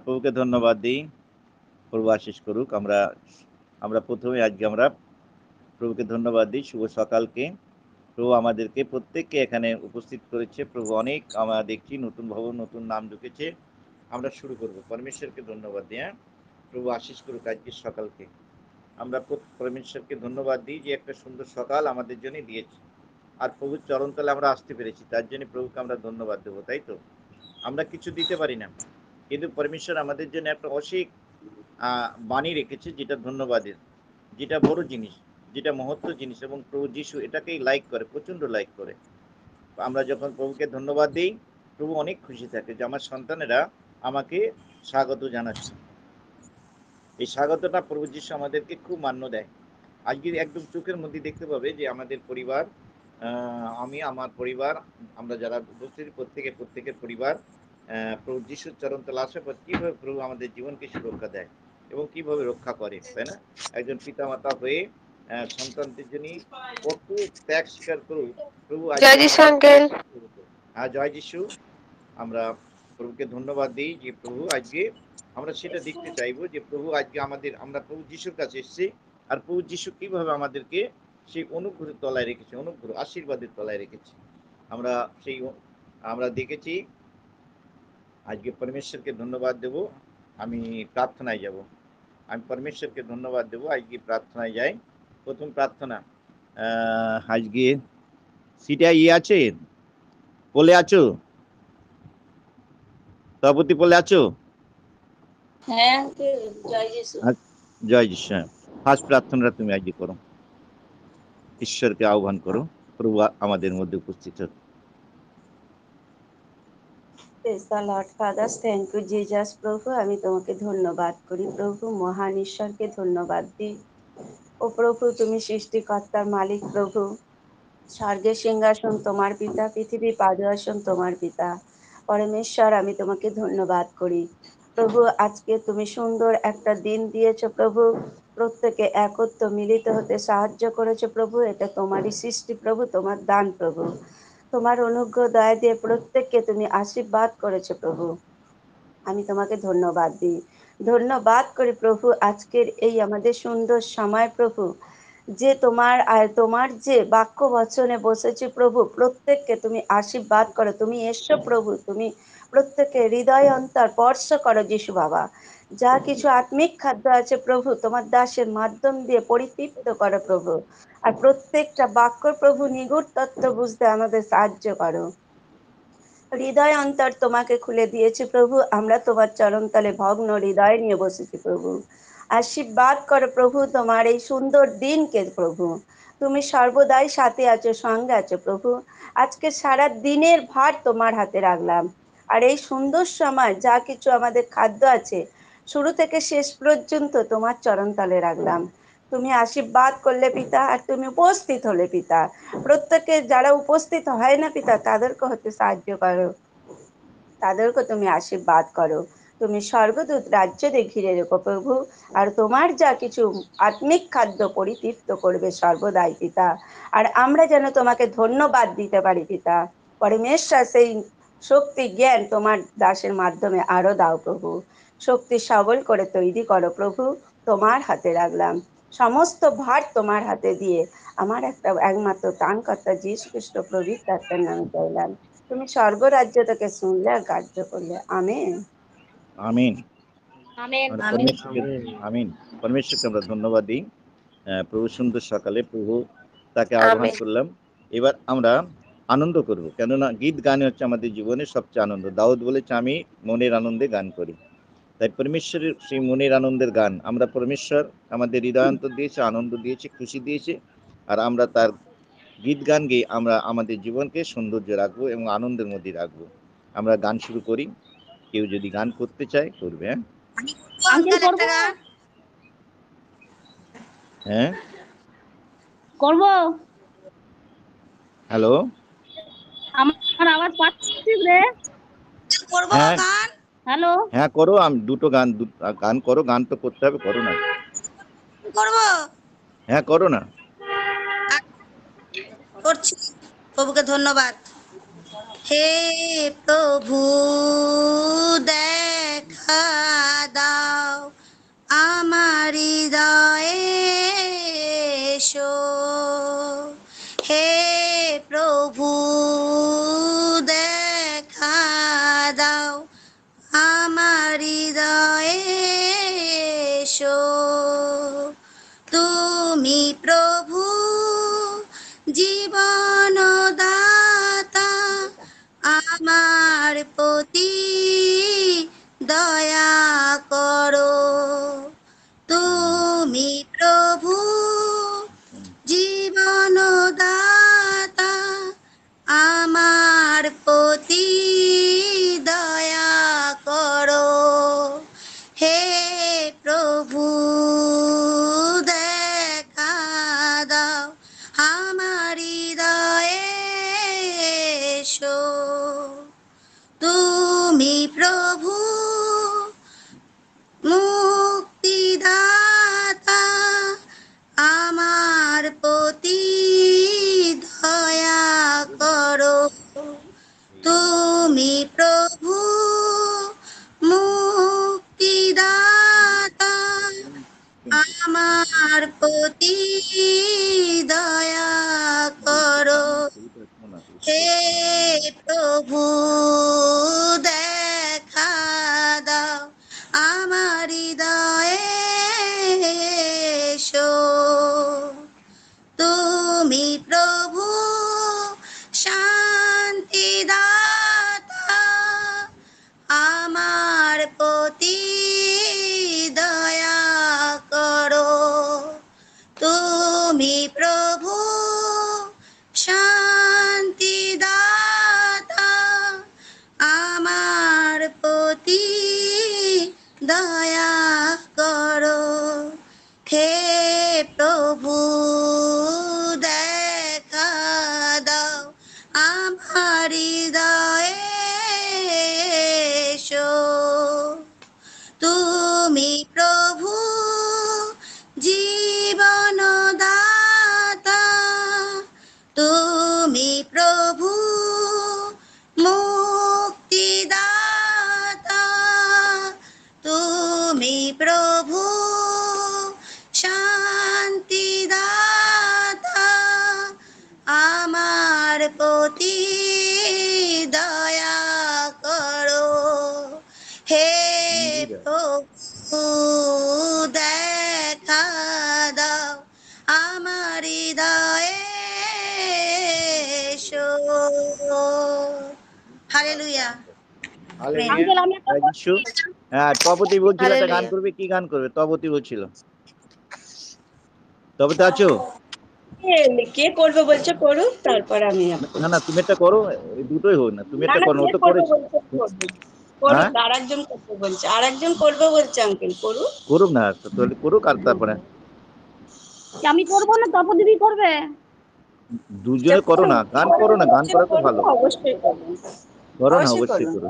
প্রভুকে ধন্যবাদ দিই। প্রভু আশীষ করুক। আমরা আমরা প্রথমে আজকে আমরা প্রভুকে ধন্যবাদ দিই শুভ সকালকে। প্রভু আমাদেরকে প্রত্যেককে এখানে উপস্থিত করেছে। প্রভু অনেক আমরা দেখছি নতুন ভবন, নতুন নাম ঢুকেছে। আমরা শুরু করব পরমেশ্বরকে ধন্যবাদ দিয়ে। প্রভু আশীষ করুক আজকের সকালকে। আমরা পরমেশ্বরকে ধন্যবাদ দিই যে একটা সুন্দর সকাল আমাদের জন্য দিয়েছে। আর প্রভুর চরণতলে আমরা আসতে পেরেছি, তার জন্য প্রভুকে আমরা ধন্যবাদ দেবো, তাই তো? আমরা কিছু দিতে পারি না, কিন্তু পরমেশ্বর আমাদের জন্য একটা অসিক বাণী রেখেছে, যেটা ধন্যবাদের, যেটা বড় জিনিস, যেটা মহত্ব জিনিস। এবং প্রভু যিশু এটাকেই লাইক করে, প্রচন্ড লাইক করে। আমরা যখন প্রভুকে ধন্যবাদ দিই, প্রভু অনেক খুশি থাকে যে আমার সন্তানেরা আমাকে স্বাগত জানাচ্ছে। এই স্বাগতটা প্রভু যিশু আমাদেরকে খুব মান্য দেয়। আজকে একদম চোখের মধ্যে দেখতে পাবে যে আমাদের পরিবার, আমি, আমার পরিবার, আমরা যারা উপস্থিত প্রত্যেকের পরিবার প্রভু যিশুর চরণতলে আসার পর কীভাবে প্রভু আমাদের জীবনকে সুরক্ষা দেয় এবং কীভাবে রক্ষা করে, তাই না? একজন পিতামাতা হয়ে সন্তানদের জন্য কত ত্যাগ স্বীকার করুক প্রভু আজকে জয় যিশু আমাদের। আঙ্কেল। হ্যাঁ, জয় যিশু। আমরা প্রভুকে ধন্যবাদ দিই যে প্রভু আজকে আমরা সেটা দেখতে চাইবো যে প্রভু আজকে আমরা প্রভু যিশুর কাছে এসেছি। আর প্রভু যিশু কিভাবে আমাদেরকে সেই অনুগ্রহের তলায় রেখেছে, অনুগ্রহ আশীর্বাদের তলায় রেখেছে। আমরা সেই আমরা দেখেছি। আজকে পরমেশ্বরকে ধন্যবাদ দেব। আমি প্রার্থনায় যাব। আমি পরমেশ্বরকে ধন্যবাদ দেব, আজকে প্রার্থনায় যাই। প্রথম প্রার্থনা, আজকে সিটা আছে, বলে আছো? সভাপতি বলে আছো? হ্যাঁ, জয় যিশু। জয় যিশু। ফার্স্ট প্রার্থনাটা তুমি আজকে করো, ঈশ্বরকে আহ্বান করো, প্রভু আমাদের মধ্যে উপস্থিত হোক। Praise the Lord, Father. Thank you, Jesus, প্রভু। আমি তোমাকে ধন্যবাদ করি প্রভু, মহান ঈশ্বরকে ধন্যবাদ দিই। ও প্রভু, তুমি সৃষ্টিকর্তার মালিক প্রভু। স্বর্গের সিংহাসন তোমার পিতা, পৃথিবীর পাদুয়াসন তোমার পিতা। পরমেশ্বর, আমি তোমাকে ধন্যবাদ করি প্রভু। আজকে তুমি সুন্দর একটা দিন দিয়েছো প্রভু, প্রত্যেকে একত্র মিলিত হতে সাহায্য করেছো প্রভু। এটা তোমারই সৃষ্টি প্রভু, তোমার দান প্রভু। তোমার অনুগ্রহ দয়া দিয়ে প্রত্যেককে তুমি আশীর্বাদ করেছো প্রভু। আমি তোমাকে ধন্যবাদ দিই, ধন্যবাদ করি প্রভু আজকের এই আমাদের সুন্দর সময় প্রভু, যে তোমার যে বাক্য বচনে বসেছি প্রভু, প্রত্যেককে তুমি আশীর্বাদ করো। তুমি এসো প্রভু, তুমি প্রত্যেককে হৃদয় অন্তর স্পর্শ করো যিশু বাবা। যা কিছু আত্মিক খাদ্য আছে প্রভু, তোমার দাসের মাধ্যম দিয়ে পরিতৃপ্ত করো প্রভু। আর প্রত্যেকটা বাক্য প্রভু নিগুড় তত্ত্ব বুঝতে আমাদের সাহায্য করো। হৃদয় অন্তর তোমাকে খুলে দিয়েছি প্রভু, আমরা তোমার চরণতলে ভগ্ন হৃদয় নিয়ে বসেছি প্রভু। আশীর্বাদ করো প্রভু তোমার এই সুন্দর দিনকে প্রভু। তুমি সর্বদাই সাথে আছো, সঙ্গে আছো প্রভু। আজকে সারা দিনের ভার তোমার হাতে রাখলাম। আর এই সুন্দর সময় যা কিছু আমাদের খাদ্য আছে, শুরু থেকে শেষ পর্যন্ত তোমার চরণতলে রাখলাম। তুমি আশীর্বাদ করলে পিতা, আর তুমি উপস্থিত হলে পিতা। প্রত্যেকে যারা উপস্থিত হয় না পিতা, তাদেরকে হতে সাহায্য করো, তাদেরকে তুমি আশীর্বাদ করো। তুমি স্বর্গদূত রাজ্যে ঘিরে রেখো প্রভু। আর তোমার যা কিছু আত্মিক খাদ্য পরিতৃপ্ত করবে সর্বদাই পিতা। আর আমরা যেন তোমাকে ধন্যবাদ দিতে পারি পিতা। পরমেশ্বর, সেই শক্তি জ্ঞান তোমার দাসের মাধ্যমে আরো দাও প্রভু। শক্তি সবল করে তৈরি করো প্রভু, তোমার হাতে রাখলাম। সমস্ত ভার তোমার হাতে দিয়ে আমার একটা একমাত্র ত্রাণকর্তা যীশু খ্রিস্ট পবিত্র আত্মার নামে চাইলাম। তুমি স্বর্গরাজ্য থেকে শুনলে আর কার্য করলে। আমেন। আমিন। আমেন। আমিন। পরমেশ্বরকে আমরা ধন্যবাদ দিই। প্রভু সুন্দর সকালে প্রভু তাকে আহ্বান আমেন। করলাম। এবার আমরা আনন্দ করব, কেননা গীত গান হচ্ছে আমাদের জীবনের সবচেয়ে আনন্দ। দাউদ বলেছে, আমি মনের আনন্দে গান করি। তাই পরমেশ্বরের সেই মনের আনন্দের গান আমরা, পরমেশ্বর আমাদের হৃদয়ান্তর দিয়েছে, আনন্দ দিয়েছে, খুশি দিয়েছে। আর আমরা তার গীত গান গেয়ে আমরা আমাদের জীবনকে সৌন্দর্য রাখবো এবং আনন্দের মধ্যে রাখবো। আমরা গান শুরু করি। কেউ যদি গান করতে চায় করবে। আঙ্কেল করবো? হ্যাঁ, করবো। হ্যালো। আমার আওয়াজ পাচ্ছিস রে? করবো হ্যাঁ গান। হ্যালো। হ্যাঁ, করো। আমি দুটো গান গান করো, গান তো করতে হবে, করো না। করবো, হ্যাঁ, করো না। করছি। প্রভুকে ধন্যবাদ। হে প্রভু দেখা আমার হৃদয়ে এসো। তুমি প্রভু জীবন দাতা, আমার প্রতি দয়া করো। তুমি প্রভু জীবন দাতা, আমার প্রতি দয়া করো। হে প্রভু দেখা দাও, আমার হৃদয়ে এসো। তুমি প্রভু মুক্তিদাতা, আমার প্রতি দয়া করো। তুমি প্রভু মুক্তিদাতা, আমার প্রতি দয়া করো। হে প্রভু দেখা দাও, আমার হৃদয়ে এসো। তুমি প্রভু শান্তিদাতা, আমার প্রতি দয়া করো। তুমি প্রভু শান্তিদাতা, আমার প্রতি দয়া করো। হে প্রভু দেখা দাও, আমার হৃদয়ে এসো। তুমি প্রভু জীবন দাতা, তুমি প্রভু মুক্তিদাতা, তুমি প্রভু শান্তিদাতা, আমার প্রতি দয়া করো। হে প্রভু দেখা দাও, আমার হৃদয়ে এসো। হালেলুয়া। আঙ্কেল আমি একটা যিশু। হ্যাঁ, তপতি বলছিল একটা গান হালেলুয়া। করবে, কি গান করবে? তপতি বলছিল। তপতি আছো? কে করবে বলছে করুক, তারপর আমি না না, তুমি একটা করো, এই দুটোই হোক না, তুমি না একটা না, করো, ও কে তো করবে করেছে। বলছে করবে। হ্যাঁ, করুক, আরেকজন করবে বলছে, আরেকজন করবে বলছে আঙ্কেল, করুক। করুক না, তাহলে করুক, আর তারপরে আমি করবো না, তপদিদি করবে? দুজনে করো না, গান করো না, গান করা তো ভালো। অবশ্যই করবেন, করো না, অবশ্যই অবশ্যই করুন। করো।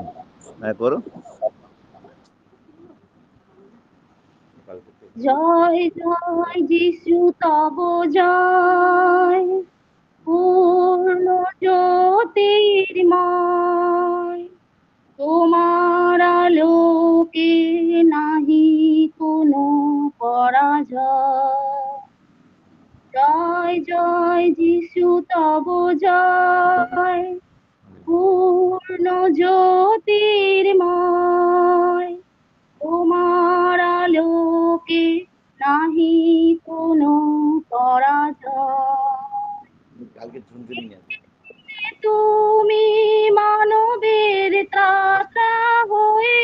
হ্যাঁ, করো। জয় জয় যিশু তব জয়, পূর্ণ জ্যোতির্ময়, তোমার আলোকে নাহি কোনো পরাজয়। জয় জয় যিশু তব জয়, পূর্ণ জ্যোতির্ময়, তোমার আলোকে নাহি কোনো পরাজয়। কালকে ঝুনঝুনি আছে। তুমি মানবের ত্রাতা হয়ে,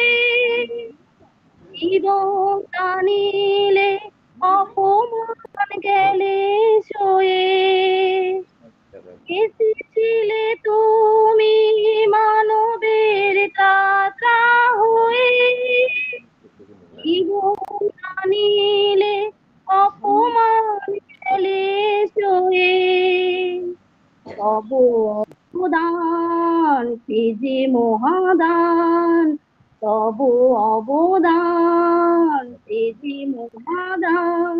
জীবন টানিলে অপমান গেলে সয়ে। এসেছিলে তুমি মানবের ত্রাতা হয়ে, জীবন টানিলে অপমান গেলে সয়ে। তব অবদান সে যে মহাদান, তব অবদান সে যে মহাদান,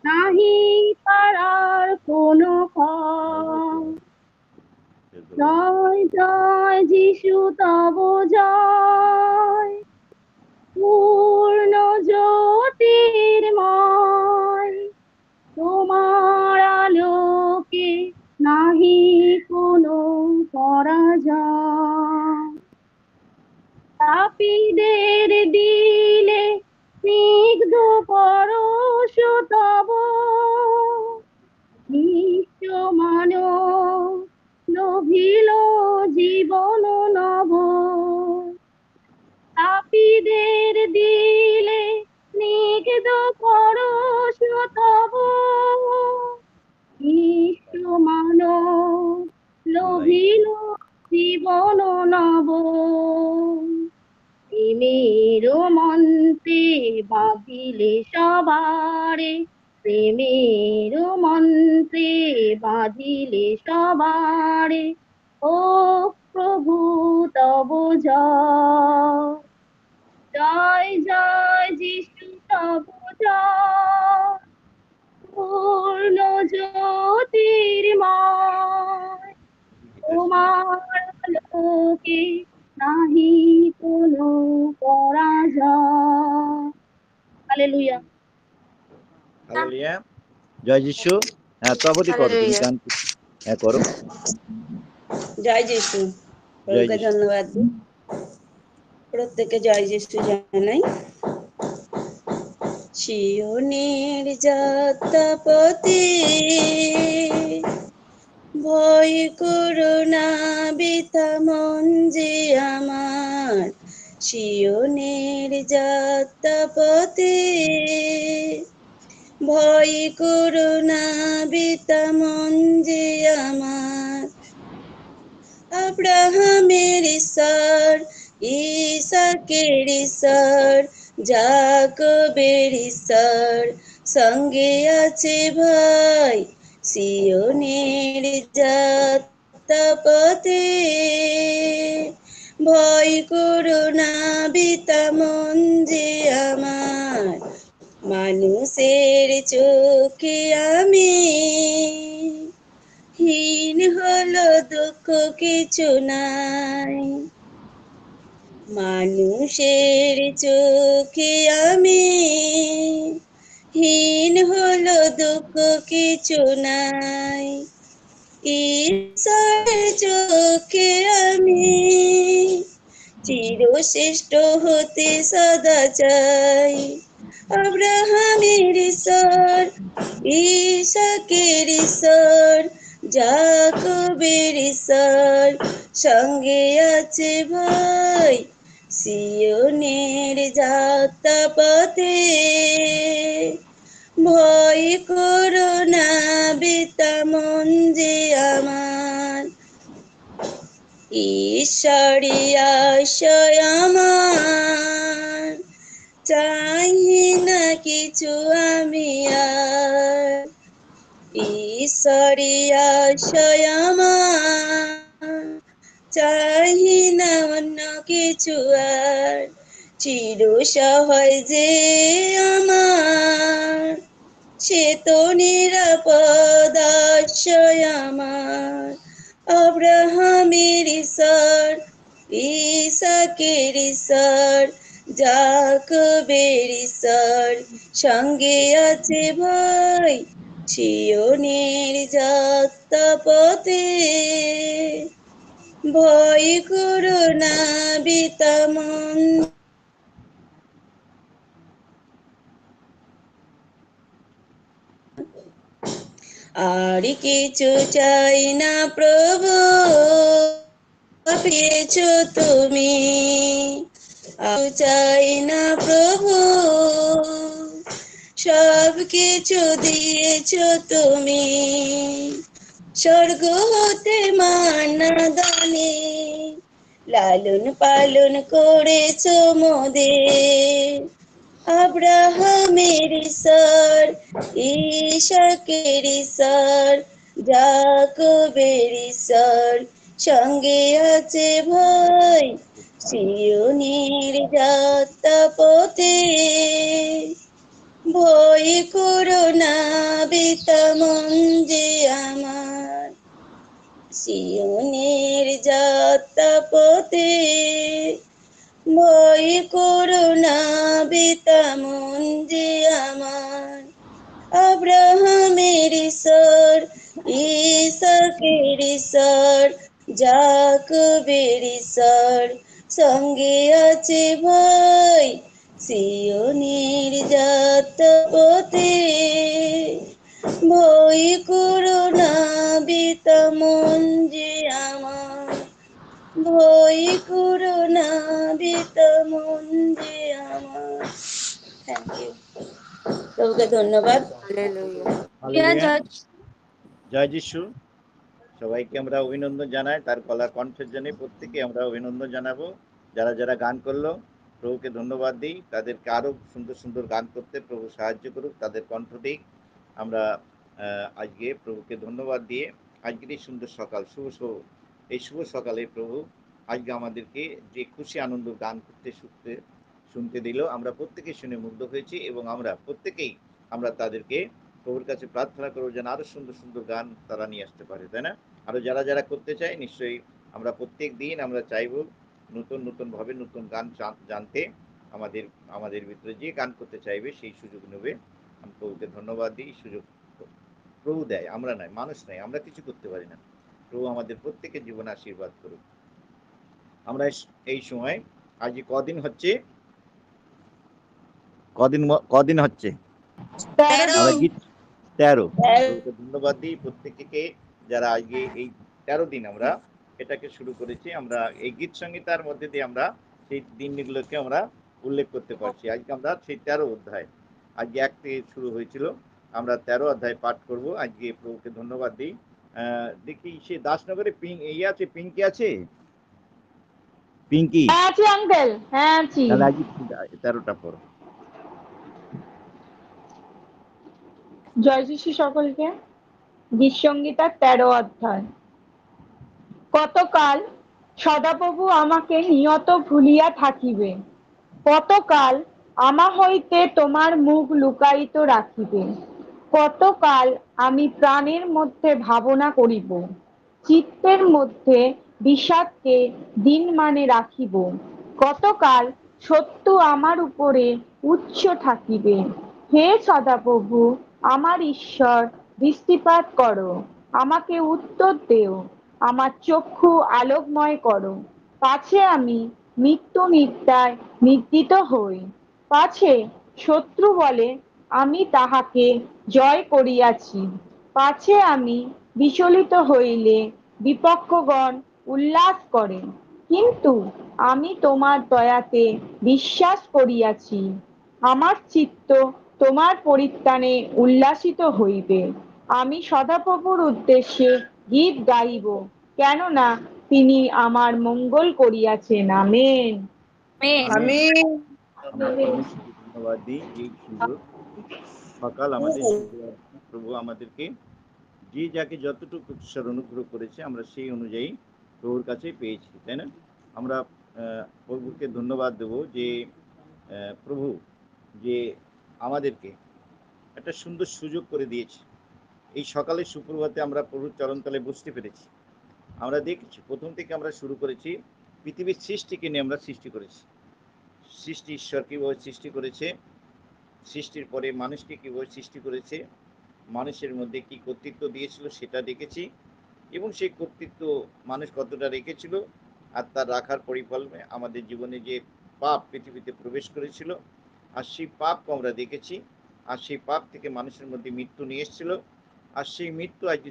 নাহি পারার কোনো কম। জয় জয় যিশু তব জয়, পূর্ণ জ্যোতির্ময়, তোমার আলোকে নাহি কোনো পরাজয়। পাপীদের পরশ তব নিঃস্ব মানব লোভিল জীবন নব তাপিদের দিলে নিগ্ধ পরশ তব নিঃস্ব মানব লোভিল জীবন নব প্রেমের মন্ত্রে বাঁধিলে সবারে প্রেমের মন্ত্রে বাঁধিলে সবারে ও প্রভু তব জয় জয় জয় যিশু তব জয় পূর্ণ জ্যোতির্ময় তোমার লোকে নাহি কোনো পরাজয়। হালেলুয়া। হালেলুয়া। জয় যিশু। হ্যাঁ, তপতি করো, তুমি হালেলুয়া। গান হ্যাঁ করো। জয় যিশু। জয় প্রভুকে যিশু। ধন্যবাদ দিই। প্রত্যেকে জয় যিশু জানাই। সিওনের যাত্রাপথে ভয় করো না বৃথা মন যে আমার, সিওনের যাত্রাপথে ভয় করো না বৃথা মন যে আমার। আব্রাহামের ঈশ্বর, ইসাকের ঈশ্বর, যাকবের ঈশ্বর সঙ্গে আছে ভাই, সিওনের যাত্রাপথে ভয় করো না বৃথা মন যে আমার। মানুষের চোখে আমি হীন হলো দুঃখ কিছু নাই, মানুষের চোখে আমি হীন হলো দুঃখ কিছু নাই, ঈশ্বরের চোখে আমি চিরশ্রেষ্ঠ হতে সদা চাই। আব্রাহামের ঈশ্বর, ইসাকের ঈশ্বর, যাকবের ঈশ্বর সঙ্গে আছে ভাই, সিওনের যাত্রাপথে ভয় করো না বৃথা মন যে আমার। ঈশ্বরী আশ্রয় আমার, চাই না কিছু আমি আর। ঈশ্বরী আশ্রয় আমার, চাই না অন্য কিছু আর। চির সহায় যে আমার, সে তো নিরাপদ আশ্রয় আমার। আব্রাহামের ঈশ্বর, ইসাকের ঈশ্বর, যাকবের ঈশ্বর সঙ্গে আছে ভাই, সিওনের যাত্রাপথে ভয় করো না বৃথা মন। আর কিছু চাই না প্রভু, পেয়েছ তুমি। আর চাই না প্রভু, সব কিছু দিয়েছ তুমি। স্বর্গ হতে মান্না দানে লালন পালন করেছ মোদের। আব্রাহামের ঈশ্বর, ইসাকের ঈশ্বর, যাকবের ঈশ্বর সঙ্গে আছে ভাই, সিওনের যাত্রাপথে ভয় করো না বৃথা মন যে আমার। সিওনের যাত্রাপথে ভয় করো না বৃথা মন যে আমার। আব্রাহামের ঈশ্বর, ইসাকের ঈশ্বর, যাকবের ঈশ্বর সঙ্গে আছে ভাই, সিওনের যাত্রা প্রভুকে ধন্যবাদ। হালেলুয়া। হালেলুয়া। জয় যিশু। সবাইকে আমরা অভিনন্দন জানাই, তার গলার কণ্ঠের জন্য প্রত্যেকে আমরা অভিনন্দন জানাবো। যারা যারা গান করলো প্রভুকে ধন্যবাদ দিই, তাদেরকে আরো সুন্দর সুন্দর গান করতে প্রভু সাহায্য করুক, তাদের কণ্ঠ দিক। আমরা আজকে প্রভুকে ধন্যবাদ দিয়ে আজকের এই সুন্দর সকাল, এই শুভ সকালে প্রভু আজকে আমাদেরকে যে খুশি আনন্দ গান করতে শুনতে দিল, আমরা প্রত্যেকে শুনে মুগ্ধ হয়েছি এবং আমরা প্রত্যেকেই আমরা তাদেরকে প্রভুর কাছে প্রার্থনা করবো যেন আরো সুন্দর সুন্দর গান তারা নিয়ে আসতে পারে, তাই না? আরো যারা যারা করতে চায় নিশ্চয়ই আমরা প্রত্যেক দিন আমরা চাইবো নতুন নতুন ভাবে নতুন গান জানতে। আমাদের ভিতরে যে গান করতে চাইবে সেই সুযোগ নেবে। আমি প্রভুকে ধন্যবাদ দিই, সুযোগ প্রভু দেয়, আমরা নয়, মানুষ নয়, আমরা কিছু করতে পারি না। প্রভু আমাদের প্রত্যেকের জীবনে আশীর্বাদ করুক। আমরা এই সময় আজ কদিন হচ্ছে, কদিন হচ্ছে 13 13। ধন্যবাদ দিই প্রত্যেককে যারা আজকে এই 13 দিন আমরা এটাকে শুরু করেছি। আমরা এই গীত সংগীতার মধ্যে দিয়ে আমরা সেই দিনগুলোকে আমরা উল্লেখ করতে পারছি। আজকে আমরা সেই 13 অধ্যায়, আজকে 1 থেকে শুরু হয়েছিল, আমরা 13 অধ্যায় পাঠ করব। আজকে প্রভুকে ধন্যবাদ দিই। দেখি সে দাসনগরে আছে, পিঙ্কি আছে, পিঙ্কি, হ্যাঁ আছি আঙ্কেল, হ্যাঁ আছি। তাহলে আজকে 13টা পড়ো। জয় যিশু সকলকে। গীত সংগীতার 13 অধ্যায়। কতকাল সদাপ্রভু আমাকে নিয়ত ভুলিয়া থাকিবে, কতকাল আমা হইতে তোমার মুখ লুকায়িত রাখিবে, কতকাল আমি প্রাণের মধ্যে ভাবনা করিব, চিত্তের মধ্যে বিষাদকে দিন মানে রাখিব, কতকাল শত্রু আমার উপরে উচ্চ থাকিবে। হে সদাপ্রভু আমার ঈশ্বর, দৃষ্টিপাত করো, আমাকে উত্তর দেও, আমার চক্ষু আলোকময় করো, পাছে আমি মৃত্যু নিদ্রায় নিদ্রিত হই, পাছে শত্রু বলে আমি তাহাকে জয় করিয়াছি, পাছে আমি বিচলিত হইলে বিপক্ষগণ উল্লাস করে, কিন্তু আমি তোমার দয়াতে বিশ্বাস করিয়াছি, আমার চিত্ত তোমার পরিত্রাণে উল্লাসিত হইবে। আমি সদাপ্রভুর উদ্দেশ্যে গীত গাইব, কেননা তিনি আমার মঙ্গল করিয়াছেন। আমেন। আমেন। আমরা পরমেশ্বরকে ধন্যবাদ দিই এই সুন্দর সকাল আমাদের প্রভু আমাদেরকে যে যাকে যতটুকু ঈশ্বর অনুগ্রহ করেছে আমরা সেই অনুযায়ী প্রভুর কাছে পেয়েছি, তাই না? আমরা প্রভুকে ধন্যবাদ দেব যে প্রভু যে আমাদেরকে একটা সুন্দর সুযোগ করে দিয়েছে। এই সকালে সুপ্রভাতে আমরা প্রভুর চরণতলে বসতে পেরেছি। আমরা দেখেছি প্রথম থেকে আমরা শুরু করেছি পৃথিবীর সৃষ্টিকে নিয়ে আমরা সৃষ্টি করেছি। সৃষ্টি ঈশ্বর কীভাবে সৃষ্টি করেছে, সৃষ্টির পরে মানুষকে কীভাবে সৃষ্টি করেছে, মানুষের মধ্যে কি কর্তৃত্ব দিয়েছিল সেটা দেখেছি, এবং সেই কর্তৃত্ব মানুষ কতটা রেখেছিল, আর তার রাখার পরিফলনে আমাদের জীবনে যে পাপ পৃথিবীতে প্রবেশ করেছিল, আর সেই পাপকে আমরা দেখেছি, আর সেই পাপ থেকে মানুষের মধ্যে মৃত্যু নিয়ে এসেছিল, আর সেই মৃত্যু আজকে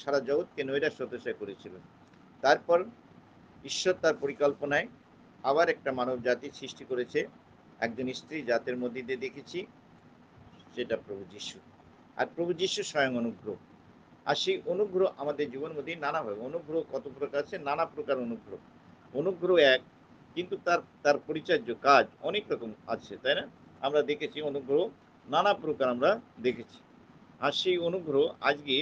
সারা জগৎকে নৈরাশ্য করেছিল। তারপর ঈশ্বর তার পরিকল্পনায় আবার একটা মানব জাতি সৃষ্টি করেছে, একজন স্ত্রী জাতের মধ্যে দিয়ে দেখেছি, সেটা প্রভু যিশু। আর প্রভু যিশু স্বয়ং অনুগ্রহ, আর সেই অনুগ্রহ আমাদের জীবনের মধ্যে নানাভাবে, অনুগ্রহ কত প্রকার আছে, নানা প্রকার অনুগ্রহ এক, কিন্তু তার পরিচর্য কাজ অনেক রকম আছে, তাই না? আমরা দেখেছি অনুগ্রহ নানা প্রকার আমরা দেখেছি। আর সেই অনুগ্রহ আজকে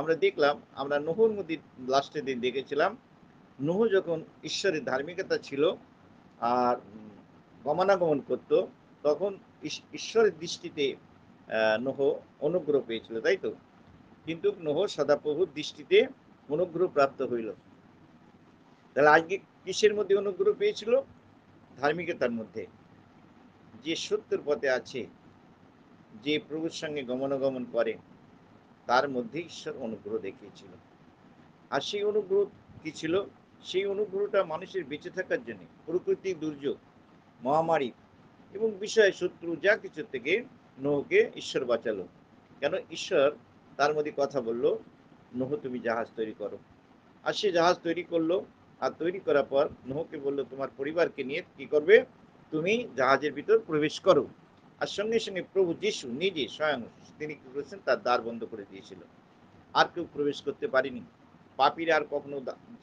আমরা দেখলাম, আমরা নোহর মধ্যে লাস্টের দিন দেখেছিলাম, নোহ যখন ঈশ্বরের ধার্মিকতা ছিল আর গমনাগমন করত, তখন ঈশ্বরের দৃষ্টিতে নোহ অনুগ্রহ পেয়েছিল, তাই তো? কিন্তু নোহ সদাপ্রভুর দৃষ্টিতে অনুগ্রহ প্রাপ্ত হইল। তাহলে আজকে কিসের মধ্যে অনুগ্রহ পেয়েছিল? ধার্মিকতার মধ্যে। যে সত্যের পথে আছে, যে প্রভুর সঙ্গে গমনাগমন করে, তার মধ্যে ঈশ্বর অনুগ্রহ দেখিয়েছিল। আর সেই অনুগ্রহ কি ছিল? সেই অনুগ্রহটা মানুষের বেঁচে থাকার জন্য প্রকৃতিক দুর্যোগ, মহামারী এবং বিষয় শত্রু যা কিছু থেকে নোহকে ঈশ্বর বাঁচালো। কেন? ঈশ্বর তার মধ্যে কথা বললো, নোহ তুমি জাহাজ তৈরি করো। আর সে জাহাজ তৈরি করলো, আর তৈরি করার পর নোহকে বললো তোমার পরিবারকে নিয়ে কি করবে, তুমি জাহাজের ভিতর প্রবেশ করো। আর সঙ্গে সঙ্গে প্রভু যিশু নিজে স্বয়ং তিনি কি করেছেন, তার দ্বার বন্ধ করে দিয়েছিল। আর কেউ প্রবেশ করতে পারেনি, পাপীরা আর কখনো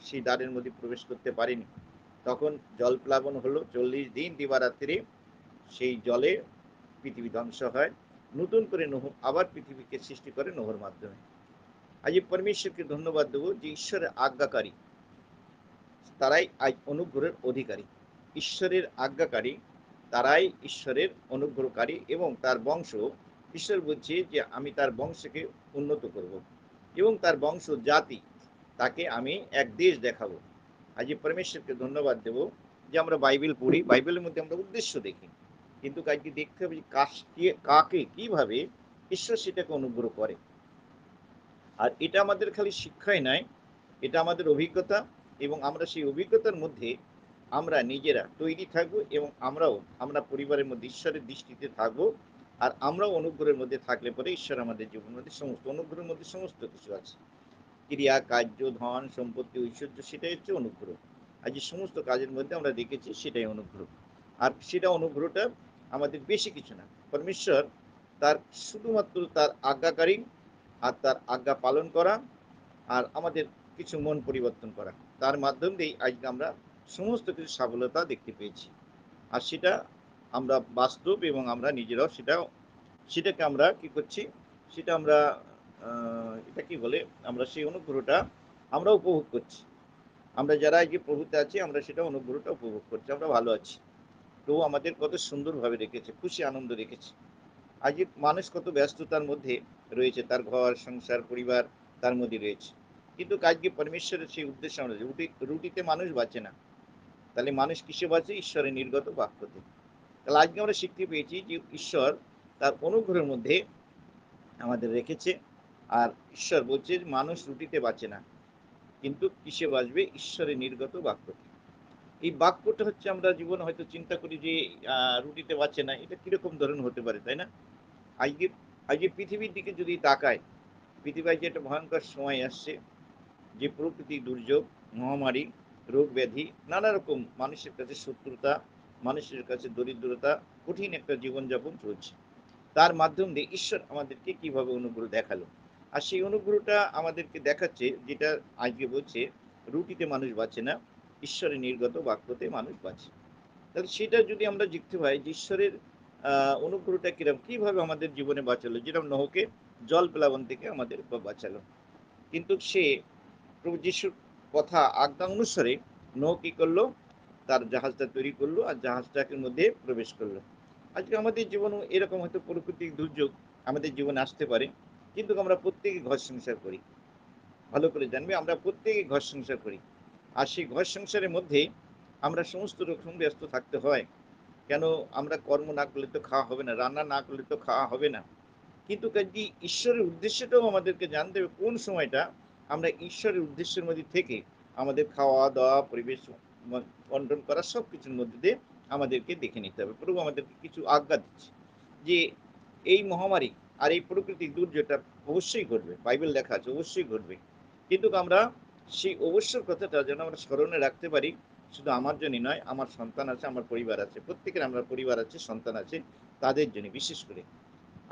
সেই দ্বারের মধ্যে প্রবেশ করতে পারেনি। তখন জল প্লাবন হলো, 40 দিন দিবারাত্রি সেই জলে পৃথিবী ধ্বংস হয়। নতুন করে নোহ আবার পৃথিবীকে সৃষ্টি করে নোহর মাধ্যমে। আজ পরমেশ্বরকে ধন্যবাদ দেবো যে ঈশ্বরের আজ্ঞাকারী তারাই আজ অনুগ্রহের অধিকারী। ঈশ্বরের আজ্ঞাকারী তারাই ঈশ্বরের অনুগ্রহকারী এবং তার বংশ, ঈশ্বর বলছে যে আমি তার বংশকে উন্নত করব এবং তার বংশ জাতি তাকে আমি এক দেশ দেখাবো। আজ পরমেশ্বরকে ধন্যবাদ দেব যে আমরা বাইবেল পড়ি, বাইবেলের মধ্যে আমরা উদ্দেশ্য দেখি, কিন্তু আজকে দেখতে হবে যে কাকে কিভাবে ঈশ্বর সেটাকে অনুগ্রহ করে। আর এটা আমাদের খালি শিক্ষাই নয়, এটা আমাদের অভিজ্ঞতা, এবং আমরা সেই অভিজ্ঞতার মধ্যে আমরা নিজেরা তৈরি থাকবো এবং আমরা পরিবারের মধ্যে ঈশ্বরের দৃষ্টিতে থাকবো। আর আমরাও অনুগ্রহের মধ্যে থাকলে পরে ঈশ্বর আমাদের জীবনের মধ্যে সমস্ত অনুগ্রহের মধ্যে সমস্ত কিছু আছে, ক্রিয়া কার্য ধন সম্পত্তি ঐশ্বর্য, সেটাই হচ্ছে অনুগ্রহ। আজ যে সমস্ত কাজের মধ্যে আমরা দেখেছি সেটাই অনুগ্রহ। আর সেটা অনুগ্রহটা আমাদের বেশি কিছু না, পরমেশ্বর তার শুধুমাত্র তার আজ্ঞাকারী আর তার আজ্ঞা পালন করা আর আমাদের কিছু মন পরিবর্তন করা, তার মাধ্যম দিয়েই আজকে আমরা সমস্ত কিছু সফলতা দেখতে পেয়েছি। আর সেটা আমরা বাস্তব এবং আমরা নিজেরাও সেটাকে আমরা কি করছি, সেটা আমরা এটা কি বলে, আমরা সেই অনুগ্রহটা আমরা উপভোগ করছি। আমরা যারা আজকে প্রভুতে আছি আমরা সেটা অনুগ্রহটা উপভোগ করছি, আমরা ভালো আছি। তো আমাদের কত সুন্দরভাবে রেখেছে, খুশি আনন্দ রেখেছে। আজকে মানুষ কত ব্যস্ততার মধ্যে রয়েছে, তার ঘর সংসার পরিবার তার মধ্যে রয়েছে, কিন্তু আজকে পরমেশ্বরের সেই উদ্দেশ্য আমরা রুটিতে মানুষ বাঁচে না, তাহলে মানুষ কিসে বাঁচে? ঈশ্বরের নির্গত বাক্যতে। তাহলে আজকে আমরা শিখতে পেয়েছি যে ঈশ্বর তার অনুগ্রহের মধ্যে আমাদের রেখেছে। আর ঈশ্বর বলছে মানুষ রুটিতে বাঁচে না, কিন্তু কিসে বাঁচবে? ঈশ্বরের নির্গত বাক্যতে। এই বাক্যটা হচ্ছে আমরা জীবনে হয়তো চিন্তা করি যে রুটিতে বাঁচে না, এটা কিরকম ধরনের হতে পারে, তাই না? আজকে আজকে পৃথিবীর দিকে যদি তাকায়, পৃথিবীর যে একটা ভয়ঙ্কর সময় আসছে, যে প্রকৃতি দুর্যোগ, মহামারী, রোগ ব্যাধি, নানা রকম মানুষের কাছে শত্রুতা, মানুষের কাছে দরিদ্রতা, কঠিন একটা জীবনযাপন চলছে। তার মাধ্যম দিয়ে ঈশ্বর আমাদেরকে কিভাবে অনুগ্রহ দেখালো। আর সেই অনুগ্রহটা আমাদেরকে দেখাচ্ছে, যেটা আজকে বলছে রুটিতে মানুষ বাঁচে না, ঈশ্বরের নির্গত বাক্যতে মানুষ বাঁচে। তাহলে সেটা যদি আমরা দেখতে পাই যে ঈশ্বরের অনুগ্রহটা কিরকম, কিভাবে আমাদের জীবনে বাঁচালো, যেরকম নহকে জল প্লাবন থেকে আমাদের বাঁচালো। কিন্তু সে প্রভু যিশুর কথা আজ্ঞা অনুসারে নোহ কি করলো? তার জাহাজটা তৈরি করলো আর জাহাজটাকে মধ্যে প্রবেশ করলো। আজকে আমাদের জীবনে এরকম হয়তো প্রাকৃতিক দুর্যোগ আমাদের জীবনে আসতে পারে, কিন্তু আমরা প্রত্যেকে ঘর সংসার করি, ভালো করে জানবে আমরা প্রত্যেকে ঘর সংসার করি। আর সেই ঘর সংসারের মধ্যে আমরা সমস্ত রকম ব্যস্ত থাকতে হয়। কেন? আমরা কর্ম না করলে তো খাওয়া হবে না, রান্না না করলে তো খাওয়া হবে না। কিন্তু কাজে ঈশ্বরের উদ্দেশ্যটাও আমাদেরকে জানতে হবে, কোন সময়টা আমরা ঈশ্বরের উদ্দেশ্যের মধ্যে থেকে আমাদের খাওয়া দাওয়া পরিবেশ বন্টন করা সব কিছুর মধ্যে দিয়ে আমাদেরকে দেখে নিতে হবে। প্রভু আমাদেরকে কিছু আজ্ঞা দিচ্ছে যে এই মহামারী আর এই প্রাকৃতিক দুর্যোগটা অবশ্যই ঘটবে, বাইবেল লেখা আছে অবশ্যই ঘটবে, কিন্তু আমরা সেই অবশ্যর কথাটা যেন আমরা স্মরণে রাখতে পারি। শুধু আমার জন্যই নয়, আমার সন্তান আছে, আমার পরিবার আছে, প্রত্যেকের আমরা পরিবার আছে, সন্তান আছে, তাদের জন্য বিশেষ করে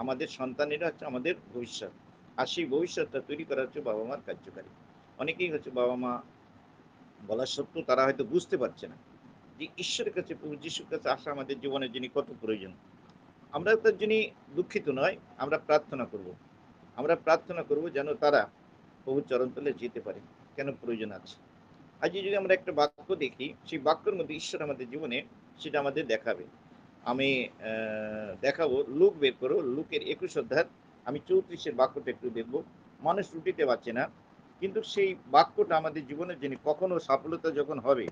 আমাদের সন্তানেরা হচ্ছে আমাদের ভবিষ্যৎ। আর সেই ভবিষ্যৎটা তৈরি করা হচ্ছে বাবা মার কার্যকারী। অনেকেই হচ্ছে বাবা মা বলা সত্ত্বেও তারা হয়তো বুঝতে পারছে না যে ঈশ্বরের কাছে, প্রভু যিশুর কাছে আসা আমাদের জীবনের জন্য কত প্রয়োজন। আমরা তার জন্য দুঃখিত নয়, আমরা প্রার্থনা করব, আমরা প্রার্থনা করব যেন তারা প্রভু চরণতলে যেতে পারে। কেন প্রয়োজন আছে? আজ যদি আমরা একটা বাক্য দেখি, সেই বাক্যের মধ্যে ঈশ্বর আমাদের জীবনে সেটা আমাদের দেখাবে। আমি দেখাবো, লুক বের করো, লুকের 21 অধ্যায় আমি 34 বাক্যটা একটু দেখবো। মানুষ রুটিতে বাঁচে না, কিন্তু সেই বাক্যটা আমাদের জীবনের জন্য কখনো সফলতা যখন হবে,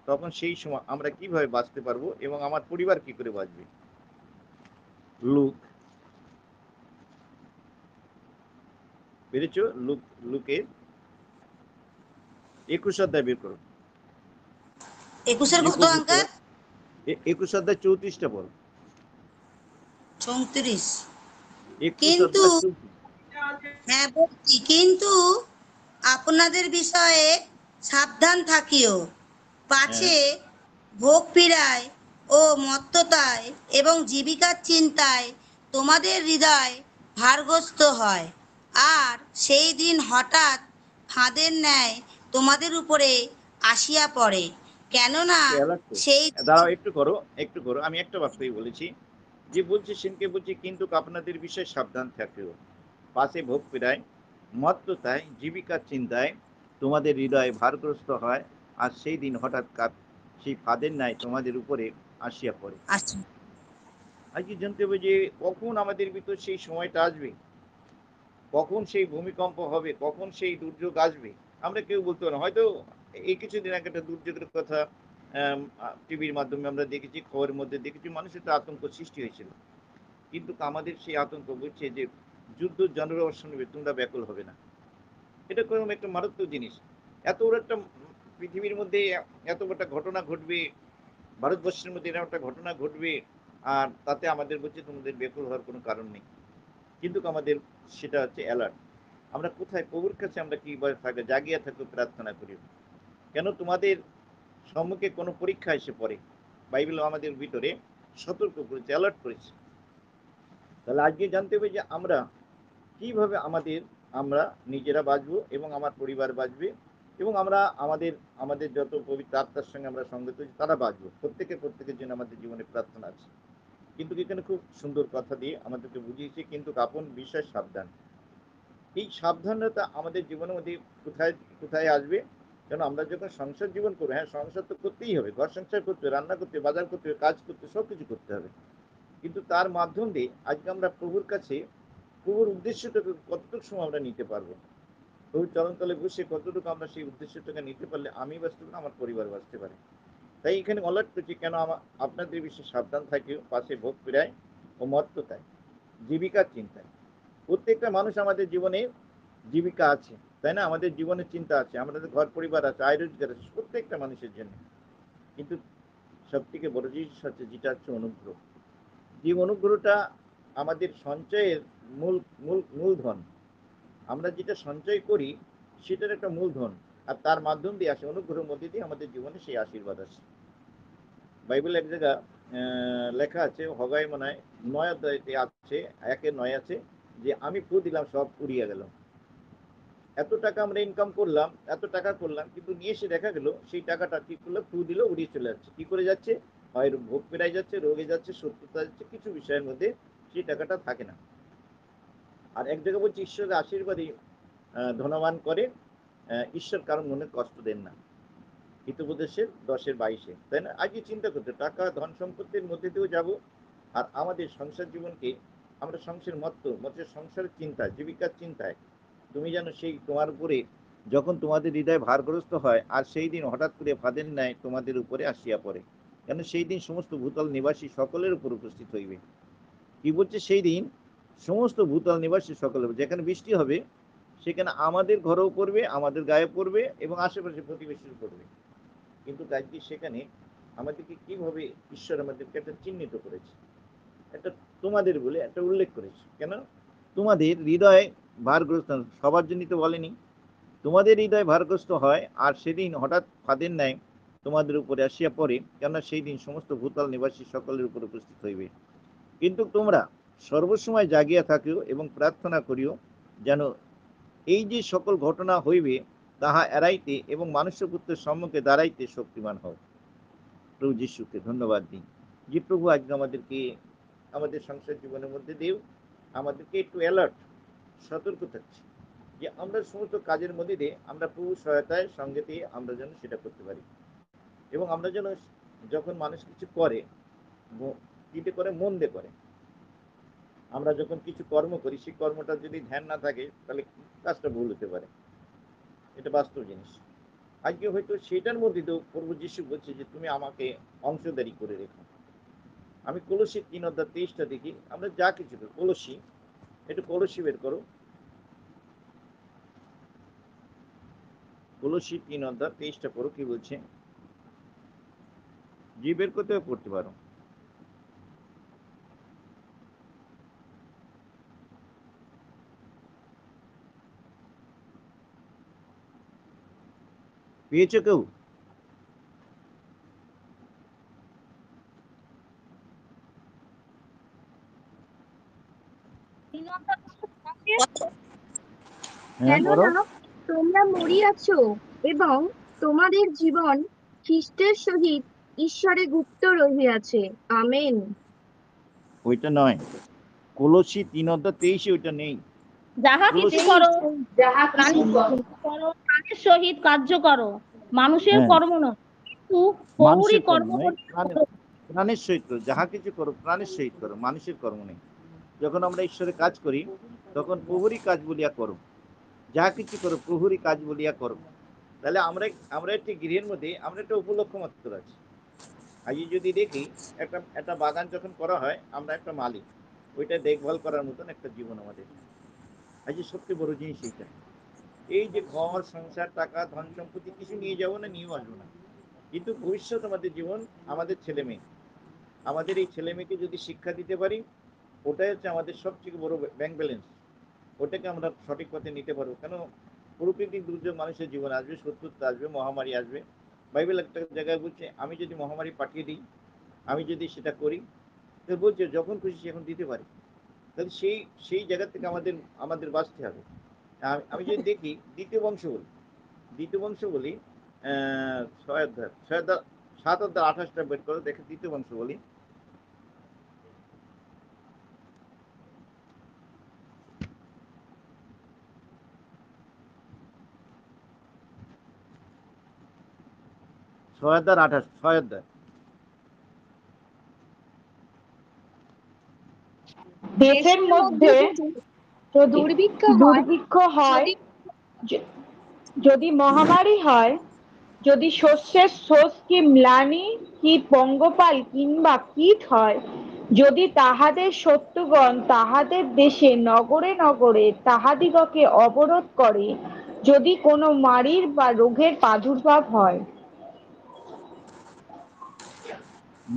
তখন সেই সময় আমরা কিভাবে বাঁচতে পারবো এবং আমার পরিবার কি করে বাঁচবে। লুক বেরেছো? লুকের 21 অধ্যায় বের করো। 21-এর কত আঙ্কেল? 21 অধ্যায় 34টা বল। 34। 21 কিন্তু অধ্যায় 34। হ্যাঁ বলছি, কিন্তু আপনাদের বিষয়ে সাবধান থাকিও, পাছে ভোগ পীড়ায় ও মত্ততায় এবং জীবিকার চিন্তায় তোমাদের হৃদয় ভারগ্রস্ত হয়, আর সেই দিন হঠাৎ ফাঁদের ন্যায় তোমাদের উপরে আসিয়া পড়ে, কেননা সেই দাঁড়াও, একটু করো, আমি একটা বাক্যই বলেছি, যে বলছে সেনকে বলছে কিন্তু আপনাদের বিষয়ে সাবধান থাকিও, পাশে ভোগ পীড়ায়, মত্ততায়, জীবিকার চিন্তায় তোমাদের হৃদয় ভারগ্রস্ত হয়, আর সেই দিন হঠাৎ সেই ফাঁদের ন্যায় তোমাদের উপরে আসিয়া পড়ে। আচ্ছা, আজকে জানতে হবে যে কখন আমাদের ভিতর সেই সময়টা আসবে, কখন সেই ভূমিকম্প হবে, কখন সেই দুর্যোগ আসবে, আমরা কেউ বলতে পারি না। হয়তো এই কিছুদিন আগে একটা দুর্যোগের কথা টিভির মাধ্যমে আমরা দেখেছি, খবরের মধ্যে দেখেছি, মানুষের তো আতঙ্ক সৃষ্টি হয়েছিল, কিন্তু আমাদের সেই আতঙ্ক বলছে যে যুদ্ধ জনরবর্ষণ হবে, তোমরা ব্যাকুল হবে না। এটা কোনো একটা মারাত্মক জিনিস। এত বড় একটা পৃথিবীর মধ্যে এত বড় একটা ঘটনা ঘটবে, ভারতবর্ষের মধ্যে এরকম একটা ঘটনা ঘটবে, আর তাতে আমাদের বলছে তোমাদের ব্যাকুল হওয়ার কোনো কারণ নেই। কিন্তু আমাদের সেটা হচ্ছে অ্যালার্ট। আমরা কোথায় প্রভুর কাছে আমরা কিভাবে থাকবে, জাগিয়ে থাকবো, প্রার্থনা করি। কেন তোমাদের সম্মুখে কোনো পরীক্ষা এসে পড়ে, বাইবেল আমাদের ভিতরে সতর্ক করেছে, অ্যালার্ট করেছে। তাহলে আজকে জানতে হবে যে আমরা কিভাবে আমরা নিজেরা বাঁচবো এবং আমার পরিবার বাঁচবে, এবং আমরা আমাদের আমাদের যত পবিত্র আত্মার সঙ্গে আমরা সঙ্গত হয়েছি তারা বাঁচবো। প্রত্যেকের জন্য আমাদের জীবনে প্রার্থনা আছে। কিন্তু এখানে খুব সুন্দর কথা দিয়ে আমাদেরকে বুঝিয়েছে, কিন্তু আপন বিষয় সাবধান। এই সাবধানতা আমাদের জীবনের মধ্যে কোথায় কোথায় আসবে? কেন আমরা যখন সংসার জীবন করবো, হ্যাঁ সংসার তো করতেই হবে, ঘর সংসার করতে হবে, রান্না করতে হবে, বাজার করতে হবে, কাজ করতে হবে, সবকিছু করতে হবে। কিন্তু তার মাধ্যম দিয়ে আজকে আমরা প্রভুর কাছে প্রভুর উদ্দেশ্যটাকে কতটুকু সময় আমরা নিতে পারবো, প্রভুর চরণতলে বসে কতটুকু আমরা সেই উদ্দেশ্যটাকে নিতে পারলে আমি বাঁচতে পারি, আমার পরিবার বাঁচতে পারে। তাই এখানে অলর্ট করছি, কেন আপনাদের বিষয়ে সাবধান থাকিও, পাশে ভোগ পীড়ায় ও মত্ততায়, জীবিকার চিন্তায়। প্রত্যেকটা মানুষ আমাদের জীবনে জীবিকা আছে, তাই না? আমাদের জীবনের চিন্তা আছে, আমাদের ঘর পরিবার আছে, আয় রোজগার আছে, প্রত্যেকটা মানুষের জন্য। কিন্তু সব থেকে বড় জিনিস হচ্ছে যেটা হচ্ছে অনুগ্রহ। যে অনুগ্রহটা আমাদের সঞ্চয়ের মূল মূলধন। আমরা যেটা সঞ্চয় করি সেটার একটা মূলধন, আর তার মাধ্যম দিয়ে আসে অনুগ্রহের মধ্যে দিয়ে আমাদের জীবনে সেই আশীর্বাদ আসে। বাইবেল এক জায়গা লেখা আছে, হগাই মনে হয় 9 অধ্যায়তে আছে, 1:9 আছে, যে আমি ফু দিলাম সব উড়িয়ে গেল। এত টাকা আমরা ইনকাম করলাম, এত টাকা করলাম, কিন্তু নিয়ে এসে দেখা গেল সেই টাকাটা কি করলো, ফু দিল, উড়িয়ে চলে যাচ্ছে। কি করে যাচ্ছে? হয় ভোগ পেরাই যাচ্ছে, রোগে যাচ্ছে, শত্রুতা যাচ্ছে, কিছু বিষয়ের মধ্যে সেই টাকাটা থাকে না। আর এক জায়গায় বলছে ঈশ্বরের আশীর্বাদই ধনবান করে, ঈশ্বর কারণ মনে কষ্ট দেন না। হিতোপদেশের 10:22, তাই না? আজকে চিন্তা করতে, টাকা ধন সম্পত্তির মধ্যে দিয়েও যাব, আর আমাদের সংসার জীবনকে আমরা সংসারের চিন্তায়, জীবিকার চিন্তায় তুমি যেন সেই তোমার উপরে যখন তোমাদের হৃদয় ভারগ্রস্ত হয়, আর সেই দিন হঠাৎ করে ফাঁদের ন্যায় তোমাদের উপরে আসিয়া পড়ে, কেন সেই দিন সমস্ত ভূতল নিবাসী সকলের উপর উপস্থিত হইবে। কি বলছে? সেই দিন সমস্ত ভূতল নিবাসী সকলের, যেখানে বৃষ্টি হবে সেখানে আমাদের ঘরেও পড়বে, আমাদের গায়ে পড়বে, এবং আশেপাশে প্রতিবেশীর পড়বে। কিন্তু আজকে সেখানে আমাদেরকে কিভাবে ঈশ্বর আমাদেরকে একটা চিহ্নিত করেছে, একটা তোমাদের বলে একটা উল্লেখ করেছে। কেন? তোমাদের হৃদয় ভারগ্রস্ত, সবার জন্য তো বলেনি, তোমাদের হৃদয় ভারগ্রস্ত হয়, আর সেদিন হঠাৎ ফাঁদের ন্যায় তোমাদের উপরে আসিয়া পড়ে, কেননা সেই দিন সমস্ত ভূতল নিবাসী সকলের উপর উপস্থিত হইবে। কিন্তু তোমরা সর্বসময় জাগিয়া থাকিও এবং প্রার্থনা করিও, যেন এই যে সকল ঘটনা হইবে তাহা এড়াইতে এবং মানুষ্যপুত্রের সম্মুখে দাঁড়াইতে শক্তিমান হও। প্রভু যিশুকে ধন্যবাদ দিই যে প্রভু আজকে আমাদেরকে আমাদের সংসার জীবনের মধ্যে দিয়েও আমাদেরকে একটু অ্যালার্ট, সতর্ক থাকছি, যে আমরা সমস্ত কাজের মধ্যে দিয়ে আমরা প্রভু সহায়তায় সঙ্গে দিয়ে আমরা যেন সেটা করতে পারি, এবং আমরা যেন যখন মানুষ কিছু করে, কিতে করে, মন দিয়ে করে। আমরা যখন কিছু কর্ম করি, সেই কর্মটা যদি ধ্যান না থাকে তাহলে কাজটা ভুল হতে পারে। এটা বাস্তব জিনিস। আজকে হয়তো সেটার মধ্যে তো প্রভু যিশু বলছে যে তুমি আমাকে অংশদারি করে রেখো। আমি কলসি 3:23 দেখি, আমরা যা কিছু করি, কলসি, একটু কলসি বের করো, কলসি 3:23 পড়ো, কি বলছে? যে বের করতে পড়তে পারো। পেয়েছো কেউ? দীনতা তোমাকে হ্যাঁ বলো। কেননা তোমরা মরিয়াছ এবং তোমাদের জীবন খ্রিস্টের সহিত ঈশ্বরে গুপ্ত রহিয়াছে। আমেন। ওইটা নয়, কলসি 3:23 ওইটা নেই। যাহা কিছু কলসি করো প্রাণের সহিত করো, প্রাণের সহিত কার্য করো, মানুষের হ্যাঁ, কর্ম নয়, কিন্তু প্রভুরই মানুষের কর্ম কর্ম নয়, করিয়া প্রাণের করো। প্রাণের সহিত করো, যাহা কিছু করো প্রাণের সহিত করো, মানুষের কর্ম নেই। যখন আমরা ঈশ্বরের কাজ করি তখন প্রভুরই কাজ বলিয়া করো, যাহা কিছু করো প্রভুরই কাজ বলিয়া করো। তাহলে আমরা আমরা একটি গৃহের মধ্যে আমরা একটা উপলক্ষ মাত্র আছি। আজ যদি দেখি একটা একটা বাগান যখন করা হয় আমরা একটা মালিক, ওইটা দেখভাল করার মতন একটা জীবন আমাদের। আজ সবচেয়ে বড় জিনিস এইটা। এই যে ঘর সংসার টাকা ধন সম্পত্তি কিছু নিয়ে যাবো না, নিয়েও আসবো না, কিন্তু ভবিষ্যৎ আমাদের জীবন, আমাদের ছেলে মেয়ে, আমাদের এই ছেলে মেয়েকে যদি শিক্ষা দিতে পারি, ওটাই হচ্ছে আমাদের সবচেয়ে বড় ব্যাংক ব্যালেন্স। ওটাকে আমরা সঠিক পথে নিতে পারবো। কেন প্রাকৃতিক দুর্যোগ মানুষের জীবনে আসবে, শত্রুতা আসবে, মহামারী আসবে। বাইবেল একটা জায়গায় বলছে আমি যদি মহামারী পাঠিয়ে দিই, আমি যদি সেটা করি, তো বলছে যখন খুশি এখন দিতে পারি। তাহলে সেই সেই জায়গা থেকে আমাদের আমাদের বাঁচতে হবে। আমি যদি দেখি দ্বিতীয় বংশ বলি 6 অধ্যায় 7 অধ্যায় 28টা বের করে দেখে, দ্বিতীয় বংশ বলি। ছয় অধ্যায় 28, 6 অধ্যায়। দেশের মধ্যে যদি দুর্ভিক্ষ হয়, দুর্ভিক্ষ হয়, যদি য- যদি মহামারী হয়, যদি শস্যের শোষ কি ম্লানি কি পঙ্গপাল কিংবা কীট হয়, যদি তাহাদের শত্রুগণ তাহাদের দেশে নগরে নগরে তাহাদিগকে অবরোধ করে, যদি কোনো মারির বা রোগের প্রাদুর্ভাব হয়,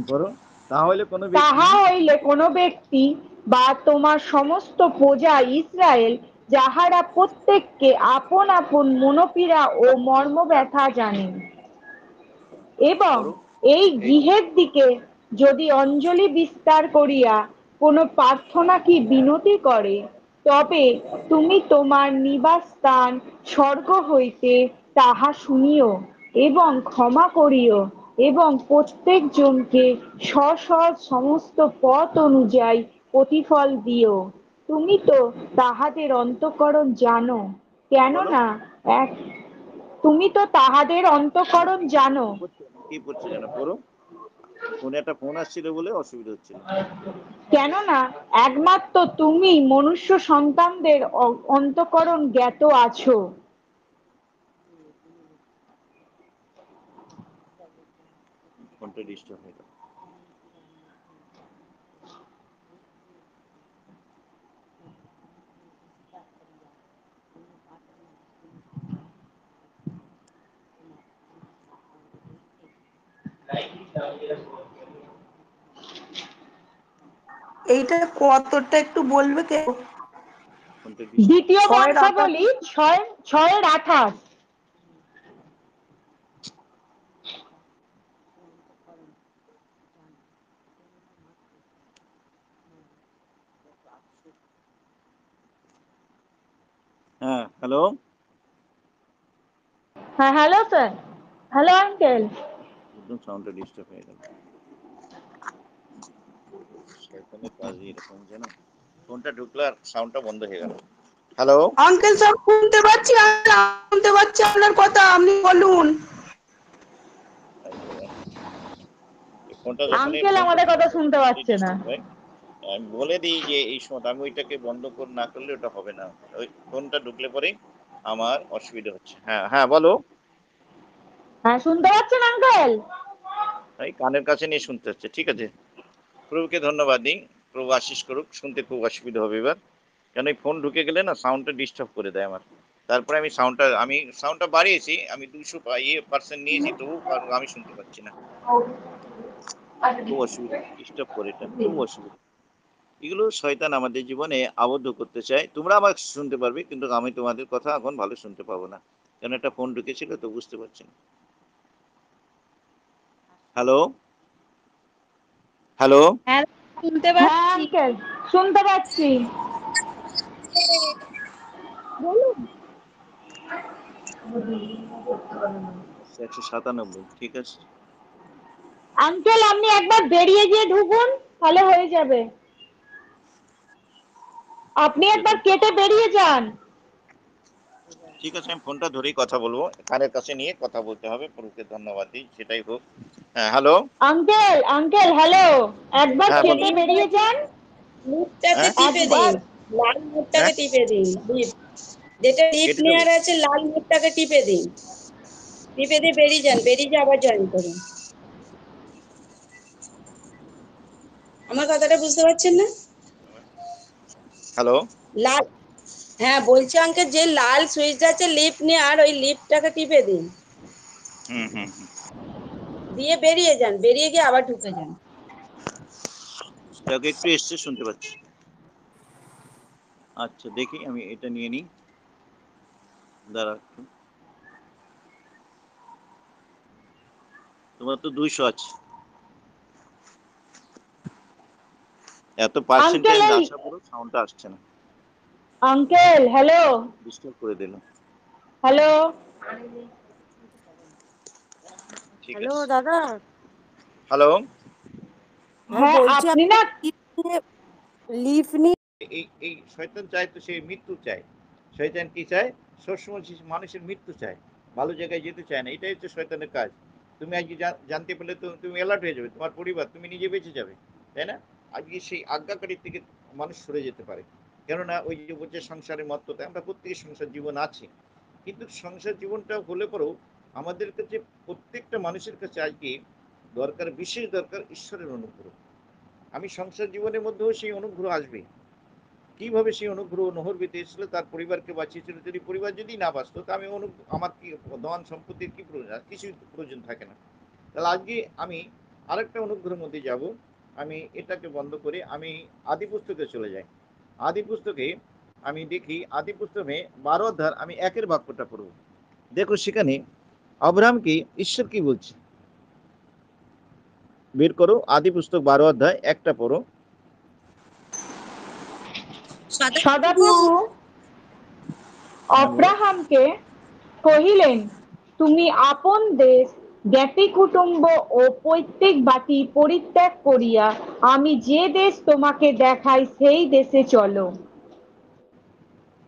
করো, তাহলে কোনো ব্যক্তি তাহা হইলে কোনো ব্যক্তি বা তোমার সমস্ত প্রজা ইসরায়েল, যাহারা প্রত্যেককে আপন আপন মনোপীড়া ও মর্ম ব্যথা জানেন, এবং করো এই এই গৃহের দিকে যদি অঞ্জলি বিস্তার করিয়া কোনো প্রার্থনা কি বিনতি করে, তবে তুমি তোমার নিবাসস্থান স্বর্গ হইতে তাহা শুনিও এবং ক্ষমা করিও এবং প্রত্যেক জনকে স্ব সমস্ত পথ অনুযায়ী প্রতিফল দিও। তুমি তো তাহাদের অন্তঃকরণ জানো, বলো কেননা এক তুমি তো তাহাদের অন্তঃকরণ জানো, কি পড়ছে যেন, করো। ফোনে একটা ফোন আসছিল বলে অসুবিধা হচ্ছিল। কেননা একমাত্র তুমি মনুষ্য সন্তানদের অন্তঃকরণ জ্ঞাত আছো। ফোনটা ডিস্টার্ব হয়ে গেল। এইটা কতটা একটু বলবে কেউ? ফোনটা ডিস্টার্ব। দ্বিতীয় ছয়ের আটা বংশাবলী 6:28। হ্যাঁ হ্যালো। হ্যাঁ, হ্যালো স্যার, হ্যালো আঙ্কেল। একদম সাউন্ডটা ডিস্টার্ব হয়ে গেল। শয়তানের কাজই এরকম জানো, ফোনটা ঢুকলো আর সাউন্ডটা বন্ধ হয়ে গেল। হ্যালো। আঙ্কেল সব শুনতে পাচ্ছি, শুনতে পাচ্ছি আপনার কথা, আপনি বলুন। ফোনটা যখনই আঙ্কেল আমাদের কথা শুনতে পাচ্ছে না। ডিস্টার্ব হয়, আমি বলে দিই যে এই সময় আমি ওইটাকে বন্ধ না করলে ওটা হবে না। ওই ফোনটা ঢুকলে পরে আমার অসুবিধা হচ্ছে। হ্যাঁ হ্যাঁ বলো। হ্যাঁ, শুনতে পাচ্ছেন আঙ্কেল? এই কানের কাছে নিয়ে শুনতে হচ্ছে, ঠিক আছে। প্রভুকে ধন্যবাদ দিই, প্রভু আশীষ করুক। শুনতে খুব অসুবিধা হবে এবার, কেন এই ফোন ঢুকে গেলে না সাউন্ডটা ডিস্টার্ব করে দেয় আমার। তারপরে আমি সাউন্ডটা বাড়িয়েছি, আমি 200% নিয়েছি, তবু আমি শুনতে পাচ্ছি না। খুব অসুবিধা, ডিস্টার্ব করে, এটা খুব অসুবিধা। এগুলো শয়তান আমাদের জীবনে আবদ্ধ করতে চায়। তোমরা আমাকে শুনতে পারবে, কিন্তু আমি তোমাদের কথা এখন ভালো শুনতে পাবো না, কেন একটা ফোন ঢুকেছিল তো বুঝতে পারছি না। Hello hello. হ্যাঁ শুনতে হ্যাঁ পাচ্ছি। আঙ্কেল, শুনতে পাচ্ছি। বলুন। 197, ঠিক আছে। আঙ্কেল আপনি একবার বেরিয়ে গিয়ে ঢুকুন, তাহলে হয়ে যাবে। আপনি একবার কেটে বেরিয়ে যান। ঠিক আছে, আমি ফোনটা ধরেই কথা বলবো, কানের কাছে নিয়ে কথা বলতে হবে। প্রভুকে ধন্যবাদ দিই, সেটাই হোক। হ্যাঁ, হ্যালো। আঙ্কেল হ্যালো, একবার হ্যাঁ, কেটে বলুন। বেরিয়ে যান। মুখটাকে হ্যাঁ, টিপে দিন, একবার লাল মুখটাকে হ্যাঁ, টিপে দিন, যেটা লিপ কেটে দেবো। নেয়ার আছে লাল মুখটাকে টিপে দিন, টিপে দিয়ে বেরিয়ে যান, বেরিয়ে দিয়ে আবার জয়েন করুন। আমার কথাটা বুঝতে পারছেন না? হ্যালো। লাল, হ্যাঁ বলছি আঙ্কেল, যে লাল সুইচটা আছে লিফট নেয়ার, ওই লিফটটাকে টিপে দিন, হুম হুম হুম। দিয়ে বেরিয়ে যান, বেরিয়ে গিয়ে আবার ঢুকে যান। দেখো একটু এসছে, শুনতে পাচ্ছি। আচ্ছা, দেখি আমি এটা নিয়ে নিই, দাঁড়া একটু। তোমার তো 200 আছে, এত আঙ্কেল পার্সেন্টেজ এই আসা পুরো সাউন্ডটা আসছে না, আঙ্কেল হ্যালো ডিস্টার্ব করে দিল। হ্যালো ঠিক হ্যালো আছে। দাদা। হ্যালো। হ্যাঁ হ্যাঁ বলছি আপনি আপনি না লিভ নিয়ে এই শয়তান চায় তো সে মৃত্যু চায়। শয়তান কি চায়? সবসময় সে মানুষের মৃত্যু চায়, ভালো জায়গায় যেতে চায় না। এটাই হচ্ছে শয়তানের কাজ। তুমি আজকে জানতে পারলে তো তুমি অ্যালার্ট হয়ে যাবে, তোমার পরিবার, তুমি নিজে বেঁচে যাবে, তাই না? আজকে সেই আজ্ঞাকারীর থেকে মানুষ সরে যেতে পারে। কেননা ওই যে বলছে সংসারের মত্ততা, আমরা প্রত্যেকের সংসার জীবন আছে, কিন্তু সংসার জীবনটা হলে পরেও আমাদের কাছে, প্রত্যেকটা মানুষের কাছে আজকে দরকার, বিশেষ দরকার ঈশ্বরের অনুগ্রহ। আমি সংসার জীবনের মধ্যেও সেই অনুগ্রহ আসবে। কিভাবে সেই অনুগ্রহ নহর বেঁধে এসেছিল, তার পরিবারকে বাঁচিয়েছিল। যদি পরিবার যদি না বাঁচতো, তা আমি আমার কি ধন সম্পত্তির কি প্রয়োজন? কিছু প্রয়োজন থাকে না। তাহলে আজকে আমি আরেকটা অনুগ্রহের মধ্যে যাব। আমি এটাকে বন্ধ করে আমি আদি পুস্তকে চলে যাই। আদি পুস্তকে আমি দেখি, আদি পুস্তকে 12 অধ্যায় আমি 1 বাক্যটা পড়ব। দেখো সেখানে আব্রাহামকে ঈশ্বর কি বলছে, বের করো। আদি পুস্তক 12 অধ্যায় 1টা পড়ো। সদাপ্রভু সদাপ্রভু হ্যাঁ, বলো। অব্রাহামকে কহিলেন, তুমি আপন দেশ, জ্ঞাতি কুটুম্ব ও পৈতৃক বাটি পরিত্যাগ করিয়া আমি যে দেশ তোমাকে দেখাই সেই দেশে চলো।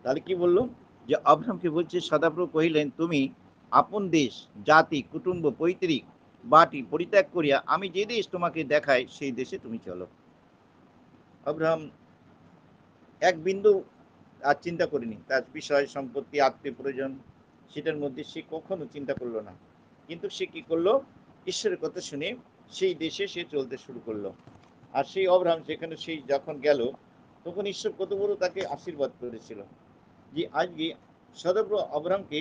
তাহলে কি বললো? যে আব্রাহামকে বলছে, সদাপ্রভু কহিলেন, তুমি আপন দেশ, জাতি, কুটুম্ব, পৈতৃক বাটি পরিত্যাগ করিয়া আমি যে দেশ তোমাকে দেখাই সেই দেশে তুমি চলো। আব্রাহাম এক বিন্দু আর চিন্তা করেনি তার বিষয় সম্পত্তি, আত্মীয় প্রয়োজন, সেটার মধ্যে সে কখনো চিন্তা করলো না। কিন্তু সে কি করলো? ঈশ্বরের কথা শুনে সেই দেশে সে চলতে শুরু করলো। আর সেই আব্রাহাম সেখানে সেই যখন গেল, তখন ঈশ্বর কত বড় তাকে আশীর্বাদ করেছিল। যে আজকে সদাপ্রভু আব্রাহামকে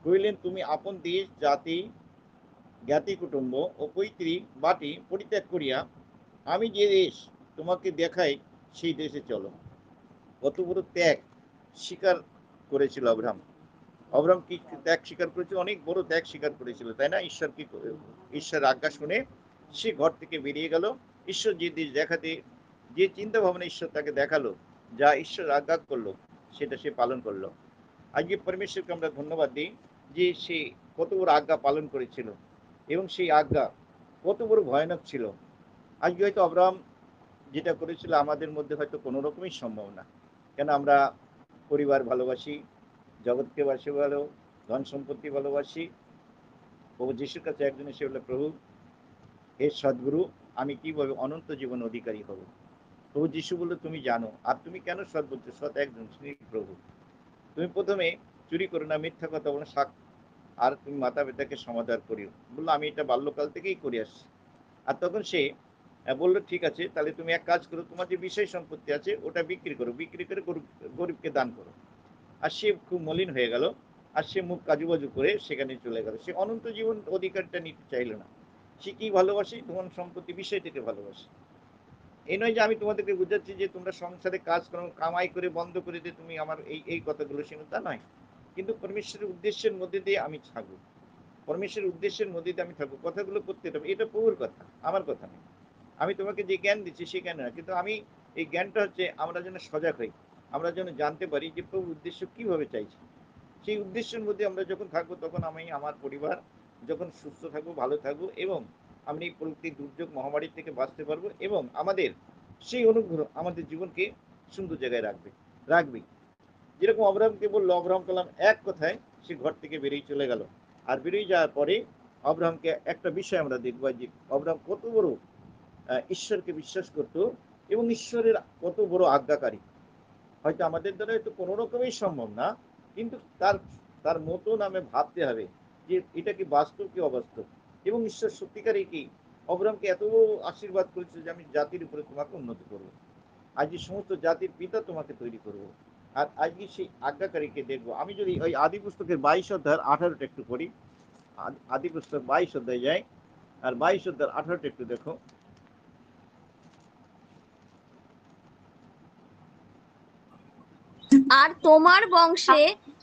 কইলেন, তুমি আপন দেশ, জাতি, জ্ঞাতি কুটুম্ব ও পৈতৃক বাটি পরিত্যাগ করিয়া আমি যে দেশ তোমাকে দেখাই সেই দেশে চলো। কত বড় ত্যাগ স্বীকার করেছিল আব্রাহাম। আব্রাহাম কি ত্যাগ স্বীকার করেছিল? অনেক বড় ত্যাগ স্বীকার করেছিল, তাই না? ঈশ্বর কি, ঈশ্বর আজ্ঞা শুনে সে ঘর থেকে বেরিয়ে গেল। ঈশ্বর যে দেশ দেখাতে, যে চিন্তা ভাবনা ঈশ্বর তাকে দেখালো, যা ঈশ্বর আজ্ঞা করলো, সেটা সে পালন করলো। আজকে পরমেশ্বরকে আমরা ধন্যবাদ দিই যে সে কত বড় আজ্ঞা পালন করেছিল, এবং সেই আজ্ঞা কত বড় ভয়ানক ছিল। আজকে হয়তো আব্রাহাম যেটা করেছিল আমাদের মধ্যে হয়তো কোনো রকমই সম্ভব না। কেন আমরা পরিবার ভালোবাসি, জগৎকে বাসি, ভালো ধন সম্পত্তি ভালোবাসি। প্রভু যিশুর কাছে একজন এসে বলে, প্রভু হে সদ্গুরু, আমি কিভাবে অনন্ত জীবন অধিকারী হব? প্রভু যিশু বললো, তুমি জানো, আর তুমি কেন সৎ বলছো? সৎ একজন, প্রভু। তুমি প্রথমে চুরি করো না, মিথ্যা কথা বলো, আর তুমি মাতা পিতাকে সমাদর করিও। বললো, আমি এটা বাল্যকাল থেকেই করে আসছি। আর তখন সে বললো, ঠিক আছে, তাহলে তুমি এক কাজ করো, তোমার যে বিষয় সম্পত্তি আছে ওটা বিক্রি করো, বিক্রি করে গরিবকে দান করো। আর সে খুব মলিন হয়ে গেল, আর সে মুখ কাজুবাজু করে সেখানে চলে গেল। সে অনন্ত জীবন অধিকারটা নিতে চাইল না। সে কি ভালোবাসে? ধন সম্পত্তি, বিষয়টাকে ভালোবাসে। এই নয় যে আমি তোমাদেরকে বুঝাচ্ছি যে তোমরা সংসারে কাজ করো, কামাই করে বন্ধ করে দিয়ে তুমি আমার এই এই কথাগুলো শুনো, তা নয়। কিন্তু পরমেশ্বরের উদ্দেশ্যের মধ্যে দিয়ে আমি থাকবো, পরমেশ্বরের উদ্দেশ্যের মধ্যে দিয়ে আমি থাকবো, কথাগুলো করতে হবে। এটা প্রভুর কথা, আমার কথা নেই। আমি তোমাকে যে জ্ঞান দিচ্ছি সেই জ্ঞান না, কিন্তু আমি এই জ্ঞানটা হচ্ছে আমরা যেন সজাগ হই। আমরা যেন জানতে পারি যে প্রভু উদ্দেশ্য কিভাবে চাইছে। সেই উদ্দেশ্যের মধ্যে আমরা যখন থাকবো, তখন আমি আমার পরিবার যখন সুস্থ থাকবো, ভালো থাকবো, এবং আমি এই প্রকৃতি দুর্যোগ মহামারী থেকে বাঁচতে পারবো, এবং আমাদের সেই অনুগ্রহ আমাদের জীবনকে সুন্দর জায়গায় রাখবে। যেরকম আব্রাহামকে বললো, আব্রাহাম কালাম এক কথায় সে ঘর থেকে বেরিয়ে চলে গেল। আর বেরিয়ে যাওয়ার পরে আব্রাহামকে একটা বিষয় আমরা দেখবো যে আব্রাহাম কত বড় ঈশ্বরকে বিশ্বাস করত, এবং ঈশ্বরের কত বড় আজ্ঞাকারী। হয়তো আমাদের দ্বারা হয়তো কোনো রকমই সম্ভব না, কিন্তু তার তার মতন আমি ভাবতে হবে যে এটা কি বাস্তব কি অবাস্তব। এবং ঈশ্বর সত্যিকারই কি আব্রাহামকে এত আশীর্বাদ করেছিল যে আমি জাতির উপরে তোমাকে উন্নতি করবো, আজকে সমস্ত জাতির পিতা তোমাকে তৈরি করবো। আর আজকে সেই আজ্ঞাকারীকে দেখবো। আমি যদি ওই আদি পুস্তকের 22 অধ্যায়ের 18টা একটু পড়ি, আদি পুস্তক 22 অধ্যায় যাই, আর 22 অধ্যায়ের 18টা একটু দেখো। আর তোমার বংশে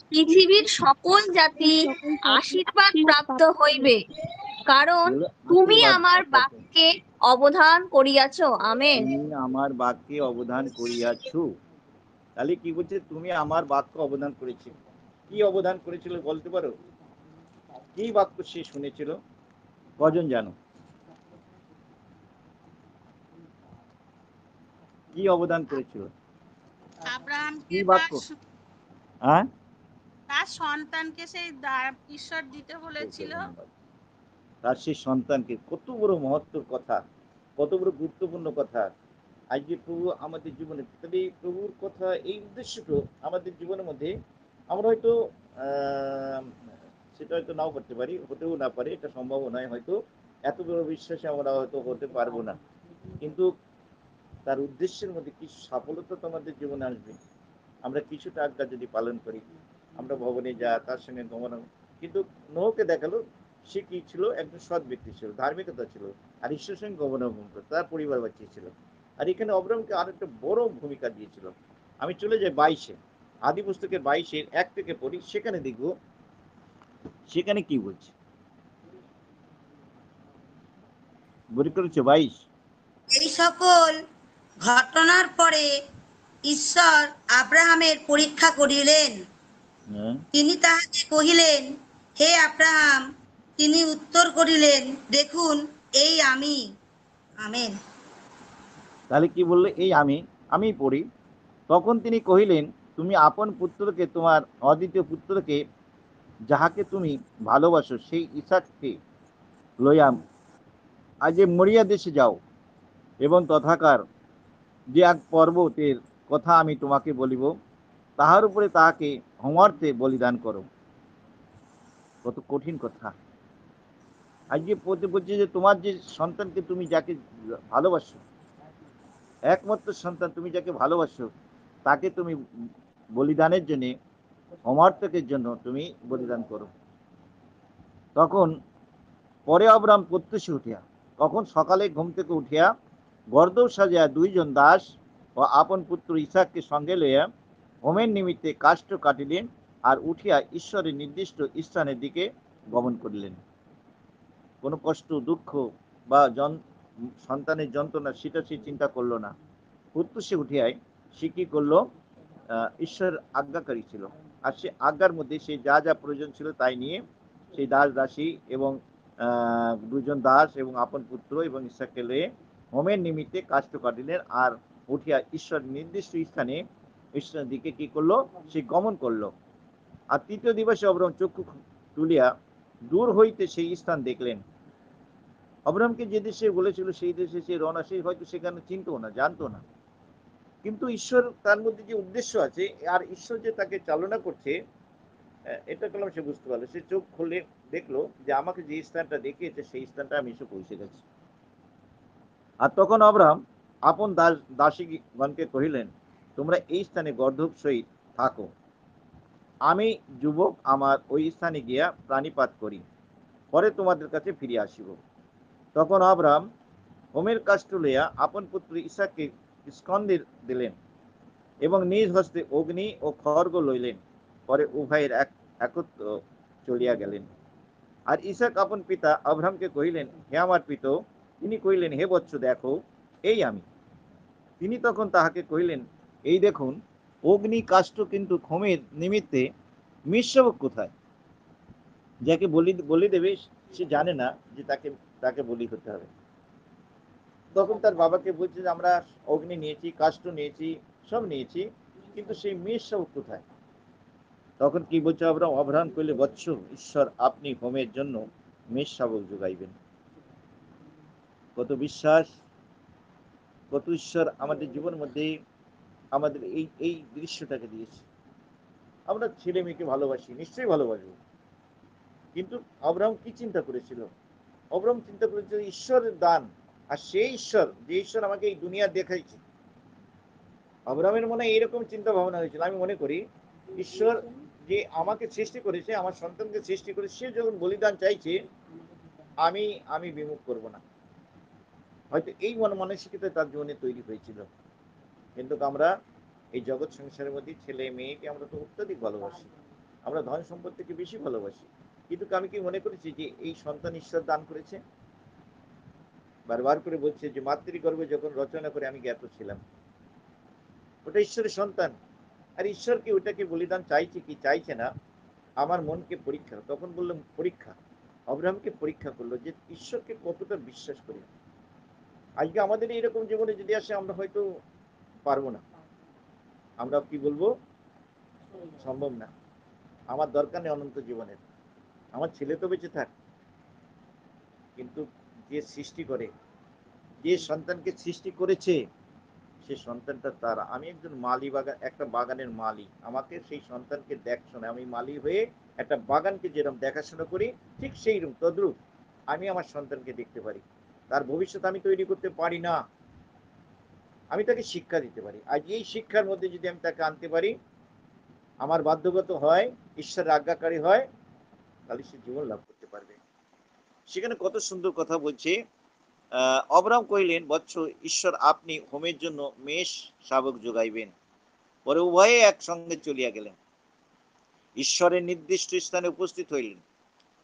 পৃথিবীর সকল জাতি আশীর্বাদ প্রাপ্ত হইবে, কারণ তুমি আমার বাক্যে অবধান করিয়াছ। আমেন। তুমি আমার বাক্যে অবদান করিয়াছ। তাহলে কি বলছে? তুমি আমার বাক্য অবদান করেছি। কি অবদান করেছিল বলতে পারো? কি বাক্য সে শুনেছিল? কজন জানো? কি অবদান করেছিল? আব্রাহামকে কি বাক্য? হ্যাঁ, তার সন্তানকে সেই ঈশ্বর দিতে বলেছিল। তার সেই সন্তানকে। কত বড় মহত্বর কথা, কত বড় গুরুত্বপূর্ণ কথা। আজকে প্রভু আমাদের জীবনে, তবে প্রভুর কথা এই উদ্দেশ্যটা আমাদের জীবনের মধ্যে আমরা হয়তো সেটা হয়তো নাও করতে পারি, হতেও না পারে, এটা সম্ভব নয়। হয়তো এত বড় বিশ্বাসে আমরা হয়তো হতে পারবো না, কিন্তু তার উদ্দেশ্যের মধ্যে কিছু সফলতা তো আমাদের জীবনে আসবে। আমরা কিছুটা আজ্ঞা যদি পালন করি, আমরা ভবনে যা, তার সঙ্গে গমন। কিন্তু নোহকে দেখালো সে কি ছিল? একজন সৎ ব্যক্তি ছিল, ধার্মিকতা ছিল, আর ঈশ্বরের সঙ্গে গমনাগমন করত, তার পরিবার বাঁচিয়েছিল। আর এখানে অব্রাহামকে আর একটা বড় ভূমিকা দিয়েছিল। আমি চলে যাই 22-এ, আদি পুস্তকের 22-এর 1 থেকে পড়ি, সেখানে দেখব সেখানে কি বলছে। বই করেছে 22। এই সকল ঘটনার পরে ঈশ্বর আব্রাহামের পরীক্ষা করিলেন। হ্যাঁ, তিনি তাহাকে কহিলেন, হে আব্রাহাম। তিনি উত্তর করিলেন, দেখুন এই আমি। আমেন। তাহলে কি বললে? এই আমি পড়ি। তখন তিনি কহিলেন, তুমি আপন পুত্রকে, তোমার অদ্বিতীয় পুত্রকে, যাহাকে তুমি ভালোবাসো, সেই ইসাককে লইয়া আজ মরিয়া দেশে যাও, এবং তথাকার যে এক পর্বতের কথা আমি তোমাকে বলিব, তাহার উপরে তাহাকে হোমার্থে বলিদান করো। কত কঠিন কথা। আজকে বলছে যে তোমার যে সন্তানকে, তুমি যাকে ভালোবাসো, একমাত্র সন্তান, তুমি যাকে ভালোবাসো, তাকে তুমি বলিদানের জন্য, হোমার্থকের জন্য তুমি বলিদান করো। তখন পরে আব্রাহাম প্রত্যুষে উঠিয়া, তখন সকালে ঘুম থেকে উঠিয়া গর্দভ সাজিয়া 2 জন দাস ও আপন পুত্র ইসাককে সঙ্গে লইয়া হোমের নিমিত্তে কাষ্ঠ কাটিলেন, আর উঠিয়া ঈশ্বরের নির্দিষ্ট স্থানের দিকে গমন করিলেন। কোনো কষ্ট, দুঃখ বা সন্তানের যন্ত্রণা, সেটা সে চিন্তা করলো না। প্রত্যুষে উঠিয়াই সে কি করলো? ঈশ্বর আজ্ঞাকারী ছিল, আর সে আজ্ঞার মধ্যে সে যা যা প্রয়োজন ছিল তাই নিয়ে সেই দাস দাসী এবং 2 জন দাস এবং আপন পুত্র এবং ইসাককে লয়ে হোমের নিমিত্তে কাষ্ঠ কাটিলেন, আর উঠিয়া ঈশ্বর নির্দিষ্ট স্থানে, ঈশ্বরের দিকে কি করলো? সে গমন করলো। আর তৃতীয় দিবসে আব্রাহাম চক্ষু তুলিয়া দূর হইতে সেই স্থান দেখলেন। আব্রাহামকে যে দেশে বলেছিল সেই দেশে সে রওনা, সে হয়তো সেখানে চিনতো না, জানতো না, কিন্তু ঈশ্বর তার মধ্যে যে উদ্দেশ্য আছে, আর ঈশ্বর যে তাকে চালনা করছে, এটা করলাম সে বুঝতে পারলো। সে চোখ খুলে দেখলো যে আমাকে যে স্থানটা দেখিয়েছে সেই স্থানটা আমি এসে পৌঁছে গেছি। আর তখন আব্রাহাম আপন দাসীগণকে কহিলেন, তোমরা এই স্থানে গর্ধব সহিত থাকো, আমি যুবক আমার ওই স্থানে গিয়া প্রাণীপাত করি, পরে তোমাদের কাছে ফিরে আসিব। তখন আব্রাহাম হোমের কাষ্ঠ লইয়া আপন পুত্র ইসাককে স্কন্ধে দিলেন, এবং নিজ হস্তে অগ্নি ও খড়গ লইলেন। পরে উভয়ের একত্র চলিয়া গেলেন। আর ইসাক আপন পিতা আব্রাহামকে কহিলেন, হে আমার পিত। তিনি কহিলেন, হে বৎস, দেখো এই আমি। তিনি তখন তাহাকে কহিলেন, এই দেখুন অগ্নি কাষ্ঠ কিন্তু হোমের নিমিত্তে মিশ্রক কোথায়? যাকে বলি দেবে সে জানে না যে তাকে তাকে বলি হতে হবে। তখন তার বাবাকে বলছে যে আমরা অগ্নি নিয়েছি, কাষ্ঠ নিয়েছি, সব নিয়েছি, কিন্তু সেই মিশ্রক কোথায়? তখন কি বলছে আব্রাহাম? আব্রাহাম কইলে, বৎস, ঈশ্বর আপনি হোমের জন্য মেষ শাবক যোগাইবেন। কত বিশ্বাস, কত ঈশ্বর আমাদের জীবনের মধ্যে আমাদের এই এই দৃশ্যটাকে দিয়েছে। আমরা ছেলে মেয়েকে ভালোবাসি, নিশ্চয়ই ভালোবাসবো, কিন্তু আব্রাহাম কি চিন্তা করেছিল? আব্রাহাম চিন্তা করেছিল ঈশ্বরের দান, আর সেই ঈশ্বর, যে ঈশ্বর আমাকে এই দুনিয়া দেখাইছে। আব্রাহামের মনে এরকম চিন্তা ভাবনা হয়েছিল। আমি মনে করি ঈশ্বর যে আমাকে সৃষ্টি করেছে, আমার সন্তানকে সৃষ্টি করে, সে যখন বলিদান চাইছে, আমি আমি বিমুখ করব না। হয়তো এই মন মানসিকতা তার জীবনে তৈরি হয়েছিল। কিন্তু আমরা এই জগৎ সংসারের মধ্যে ছেলে মেয়েকে আমরা তো অত্যাধিক ভালোবাসি, আমরা ধন সম্পদ থেকে বেশি ভালোবাসি। কিন্তু আমি কি মনে করেছি যে এই সন্তান ঈশ্বর দান করেছে? বারবার করে বলছে যে মাতৃগর্ভে যখন রচনা করে আমি জ্ঞাত ছিলাম, ওটা ঈশ্বরের সন্তান। আর ঈশ্বর কি ওটাকে বলিদান চাইছে কি চাইছে না, আমার মনকে পরীক্ষা, তখন বললাম পরীক্ষা, আব্রাহামকে পরীক্ষা করলো যে ঈশ্বরকে কতটা বিশ্বাস করি। আজকে আমাদের এরকম জীবনে যদি আসে, আমরা হয়তো পারবো না, আমরা কি বলবো, সম্ভব না, আমার দরকার নেই অনন্ত জীবনের, আমার ছেলে তো বেঁচে থাক। কিন্তু যে সৃষ্টি করে, যে সন্তানকে সৃষ্টি করেছে, সে সন্তানটা তার। আমি একজন মালি, বাগান, একটা বাগানের মালি, আমাকে সেই সন্তানকে দেখশোনা, আমি মালি হয়ে একটা বাগানকে যেরকম দেখাশোনা করি, ঠিক সেই রকম তদ্রূপ আমি আমার সন্তানকে দেখতে পারি। তার ভবিষ্যৎ আমি তৈরি করতে পারি না, আমি তাকে শিক্ষা দিতে পারি। আজ এই শিক্ষার মধ্যে যদি আমি তাকে আনতে পারি, আমার বাধ্যগত হয়, ঈশ্বরের আজ্ঞাকারী হয়, তাহলে সে জীবন লাভ করতে পারবে। সেখানে কত সুন্দর কথা বলছে। অবরাম কহিলেন, বৎস, ঈশ্বর আপনি হোমের জন্য মেষ শাবক যোগাইবেন। পরে উভয়ে একসঙ্গে চলিয়া গেলেন, ঈশ্বরের নির্দিষ্ট স্থানে উপস্থিত হইলেন।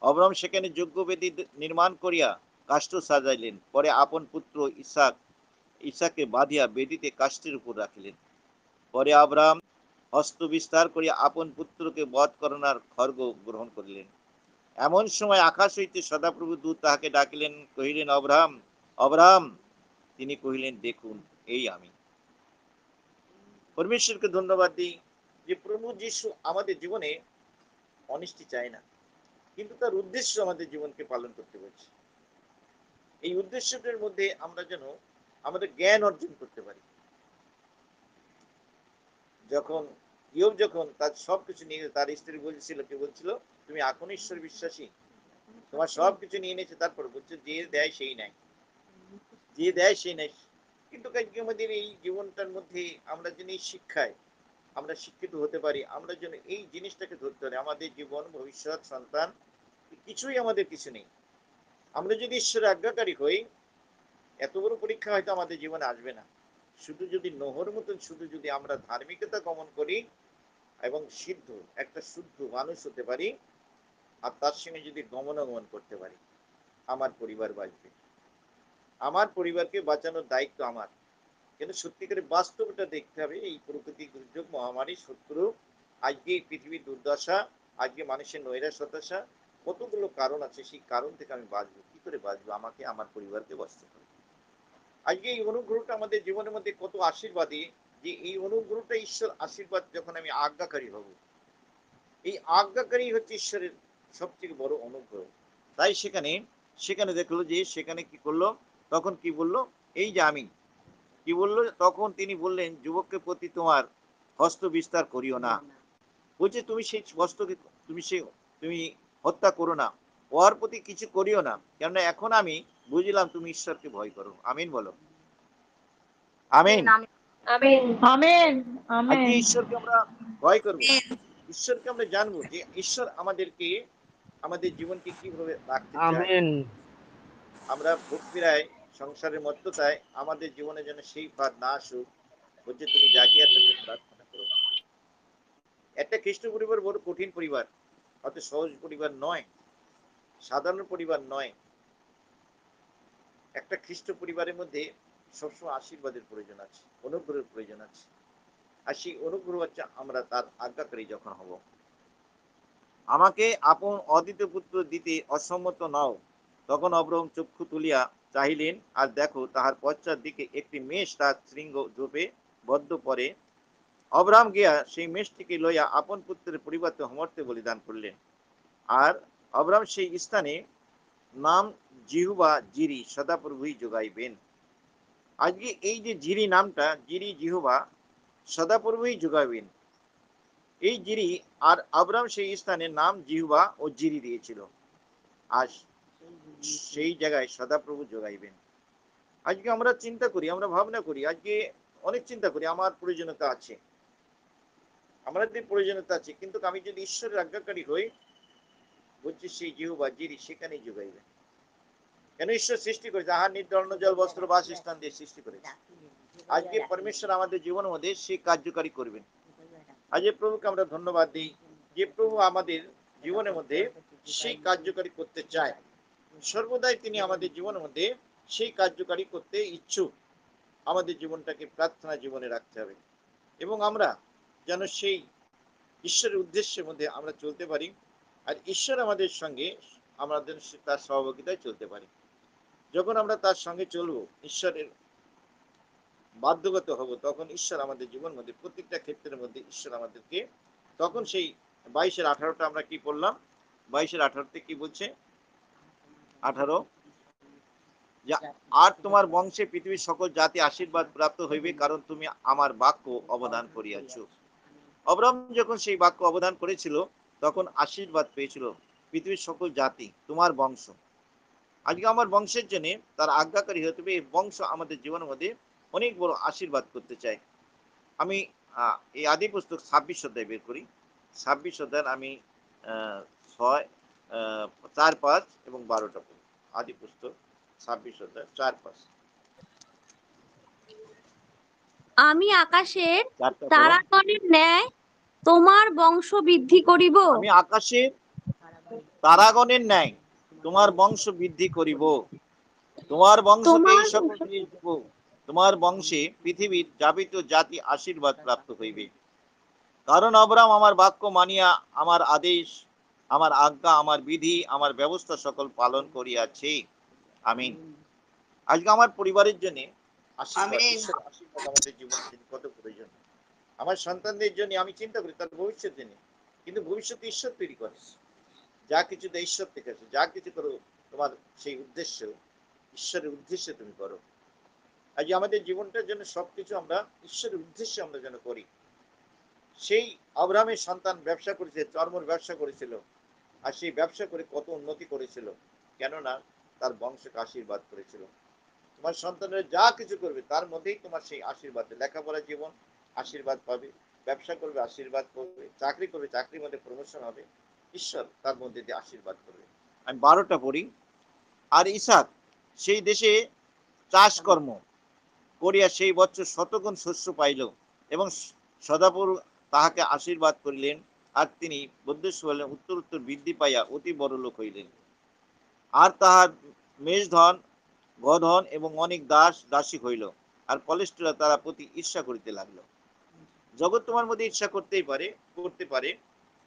অবরাম সেখানে যজ্ঞবেদী নির্মাণ করিয়া কাষ্ঠ সাজাইলেন। পরে আপন পুত্র ইসাকে বাঁধিয়া বেদিতে কাষ্ঠের উপর রাখিলেন। পরে আব্রাহাম হস্ত বিস্তার করিয়া আপন পুত্রকে বধ করণার খড়গ গ্রহণ করিলেন। এমন সময় আকাশ হইতে সদাপ্রভু দূত তাহাকে ডাকিলেন, কহিলেন, অব্রাহাম, অব্রাহাম। তিনি কহিলেন, দেখুন, এই আমি। পরমেশ্বরকে ধন্যবাদ দিই যে প্রভু যিশু আমাদের জীবনে অনিষ্টি চায় না, কিন্তু তার উদ্দেশ্য আমাদের জীবনকে পালন করতে বলছে। এই উদ্দেশ্যটার মধ্যে আমরা যেন আমাদের জ্ঞান অর্জন করতে পারি। যখন ইয়োব যখন তার সবকিছু নিয়ে, তার স্ত্রী বলছিল, কি বলছিল, তুমি এখন ঈশ্বর বিশ্বাসী, তোমার সবকিছু নিয়ে নিয়েছে, তারপর বলছে যে দেয় সেই নেয়, যে দেয় সেই নেয়। কিন্তু আমাদের এই জীবনটার মধ্যে আমরা যেন এই শিক্ষায় আমরা শিক্ষিত হতে পারি, আমরা যেন এই জিনিসটাকে ধরতে পারি, আমাদের জীবন, ভবিষ্যৎ, সন্তান, কিছুই আমাদের কিছু নেই। আমরা যদি ঈশ্বরের আজ্ঞাকারী হই, এত বড় পরীক্ষা হয়তো আমাদের জীবনে আসবে না। শুধু যদি নহর মতন, শুধু যদি আমরা ধার্মিকতা গমন করি এবং সিদ্ধ একটা শুদ্ধ মানুষ হতে পারি, আর তার সঙ্গে যদি গমনাগমন করতে পারি, আমার পরিবার বাঁচবে, আমার পরিবারকে বাঁচানোর দায়িত্ব আমার। কিন্তু সত্যিকারের বাস্তবটা দেখতে হবে। এই প্রকৃতি দুর্যোগ, মহামারী, শত্রু, আজকে এই পৃথিবীর দুর্দশা, আজকে মানুষের নৈরাশ, হতাশা, কতগুলো কারণ আছে। সেই কারণ থেকে আমি বাঁচবো, কি করে বাঁচবো? আমাকে, আমার পরিবারকে বাঁচতে হবে। আজকে এই অনুগ্রহটা আমাদের জীবনের মধ্যে কত আশীর্বাদী, যে এই অনুগ্রহটা ঈশ্বর আশীর্বাদ, যখন আমি আজ্ঞাকারী হব, এই আজ্ঞাকারী হচ্ছে ঈশ্বরের সবথেকে বড় অনুগ্রহ। তাই সেখানে সেখানে দেখলো যে সেখানে কি করলো, তখন কি বললো, এই যে আমি কি বললো, তখন তিনি বললেন, যুবকের প্রতি তোমার হস্ত বিস্তার করিও না। বলছে তুমি সেই হস্তকে তুমি হত্যা করো না, ওর প্রতি কিছু করিও না, কেননা এখন আমি বুঝলাম তুমি ঈশ্বরকে ভয় করো। আমিন বলো, আমিন। আমেন আমেন আজকে আমেন। ঈশ্বরকে আমরা ভয় করব, ঈশ্বরকে আমরা জানবো যে ঈশ্বর আমাদেরকে, আমাদের জীবনকে কিভাবে রাখতে চায়। আমেন। আমরা ভক্তিরায়, সংসারের মধ্যতায় আমাদের জীবনে যেন সেই ফাঁদ না আসুক। বলছে তুমি জাগিয়া থাকো, প্রার্থনা করো। একটা খ্রিস্ট পরিবার বড় কঠিন পরিবার, অত সহজ পরিবার নয়, সাধারণ পরিবার নয়। একটা খ্রিস্ট পরিবারের মধ্যে সবসময় আশীর্বাদের প্রয়োজন আছে, অনুগ্রহের প্রয়োজন আছে। আর সেই অনুগ্রহ হচ্ছে আমরা তার আজ্ঞাকারী যখন হব। আমাকে আপন অদ্বিতীয় পুত্র দিতে অসম্মত নও। তখন অব্রাহাম চক্ষু তুলিয়া চাহিলেন, আর দেখো তাহার পশ্চাৎ দিকে একটি মেষ তার শৃঙ্গ ঝোপে বদ্ধ পরে। অব্রাহাম গিয়া সেই মেষটিকে লইয়া আপন পুত্রের পরিবর্তে হোমর্তে বলিদান করলেন। আর অব্রাহাম সেই স্থানে নাম জিহুবা জিরি সদাপ্রভুই যোগাইবেন। আজকে এই যে জিরি নামটা, জিরি জিহুবা সদাপ্রভুই যোগাইবেন, এই জিরি আর আব্রাহাম সেই স্থানে নাম জিহুবা ও জিরি দিয়েছিল, আর সেই জায়গায় সদাপ্রভু যোগাইবেন। আজকে আমরা চিন্তা করি, আমরা ভাবনা করি, আজকে অনেক চিন্তা করি আমার প্রয়োজনীয়তা আছে, আমাদের প্রয়োজনীয়তা আছে, কিন্তু আমি যদি ঈশ্বরের আজ্ঞাকারী হই, বলছি সেই জিহুবা জিরি সেখানেই যোগাইবেন। কেন? ঈশ্বর সৃষ্টি করেছে, আহার নিদ্রা অন্ন জল বস্ত্র বাসস্থান দিয়ে সৃষ্টি করেছে। আজকে পরমেশ্বর আমাদের জীবনের মধ্যে সেই কার্যকারী করবেন। আজকে প্রভুকে আমরা ধন্যবাদ দিই যে প্রভু আমাদের জীবনের মধ্যে সেই কার্যকারী করতে চায়। সর্বদাই তিনি আমাদের জীবনের মধ্যে সেই কার্যকারী করতে ইচ্ছুক। আমাদের জীবনটাকে প্রার্থনা জীবনে রাখতে হবে, এবং আমরা যেন সেই ঈশ্বরের উদ্দেশ্যের মধ্যে আমরা চলতে পারি, আর ঈশ্বর আমাদের সঙ্গে আমাদের তার সহযোগিতায় চলতে পারি। যখন আমরা তার সঙ্গে চলবো, ঈশ্বরের বাধ্যগত হব, তখন ঈশ্বর আমাদের জীবন মধ্যে প্রত্যেকটা ক্ষেত্রের মধ্যে ঈশ্বর আমাদেরকে, তখন সেই 22-18টা আমরা কি পড়লাম, 22-18তে কি বলছে? 18, আর তোমার বংশে পৃথিবীর সকল জাতি আশীর্বাদ প্রাপ্ত হইবে, কারণ তুমি আমার বাক্য অবদান করিয়াছ। অব্রাহাম যখন সেই বাক্য অবদান করেছিল, তখন আশীর্বাদ পেয়েছিল পৃথিবীর সকল জাতি, তোমার বংশ। আজকে আমার বংশের জন্য তার আজ্ঞাকারী হতে হবে। এই বংশ আমাদের জীবনের মধ্যে অনেক বড় আশীর্বাদ করতে চাই। আমি এই আদি পুস্তক 26 অধ্যায় বের করি। 26 অধ্যায় আমি 6, 4, 5 এবং 12টা পড়ি। আদি পুস্তক 26 অধ্যায় 4, 5। আমি আকাশের 4টা পড়ো। তারাগণের ন্যায় তোমার বংশ বৃদ্ধি করিব। আমি আকাশের তারাগণের ন্যায় তোমার বংশ বৃদ্ধি করিব। তোমার বংশকে এই সকল জিনিস দিব। তোমার বংশে পৃথিবীর যাবতীয় জাতি আশীর্বাদ প্রাপ্ত হইবে, কারণ আব্রাহাম আমার বাক্য মানিয়া আমার আদেশ, আমার আজ্ঞা, আমার বিধি, আমার ব্যবস্থা সকল পালন করিয়াছে। আমিন। আজকে আমার পরিবারের জন্য আশীর্বাদ, ঈশ্বরের আশীর্বাদ আমাদের জীবনে কত প্রয়োজন। আমার সন্তানদের জন্য আমি চিন্তা করি তার ভবিষ্যৎ জন্য, কিন্তু ভবিষ্যৎ ঈশ্বর তৈরি করে। যা কিছু দেয় ঈশ্বর থেকে আসে, যা কিছু করো তোমার সেই উদ্দেশ্য, ঈশ্বরের উদ্দেশ্যে তুমি করো। আজ আমাদের জীবনটার জন্য সবকিছু আমরা ঈশ্বরের উদ্দেশ্যে আমরা যেন করি। সেই আব্রাহামের সন্তান ব্যবসা করেছে, চর্মর ব্যবসা করেছিল, আর সেই ব্যবসা করে কত উন্নতি করেছিল, কেননা তার বংশকে আশীর্বাদ করেছিল। তোমার সন্তানের যা কিছু করবে তার মধ্যেই তোমার সেই আশীর্বাদ, লেখাপড়া জীবন আশীর্বাদ পাবে, ব্যবসা করবে আশীর্বাদ করবে, চাকরি করবে চাকরির মধ্যে প্রমোশন হবে, ঈশ্বর তার মধ্যে দিয়ে আশীর্বাদ করবে। আমি 12টা পড়ি। আর ইসাক সেই দেশে চাষকর্ম করিয়া সেই বছর শতগুণ শস্য পাইল, এবং সদাপুর তাহাকে আশীর্বাদ করিলেন, আর তিনি বৌদ্ধস্য হলেন, উত্তর উত্তর বৃদ্ধি পাইয়া অতি বড় লোক হইলেন। আর তাহার মেষধন, গধন এবং অনেক দাস দাসী হইল, আর পলেষ্টরা তারা প্রতি ঈর্ষা করিতে লাগলো। জগৎ তোমার মধ্যে ঈর্ষা করতেই পারে, করতে পারে,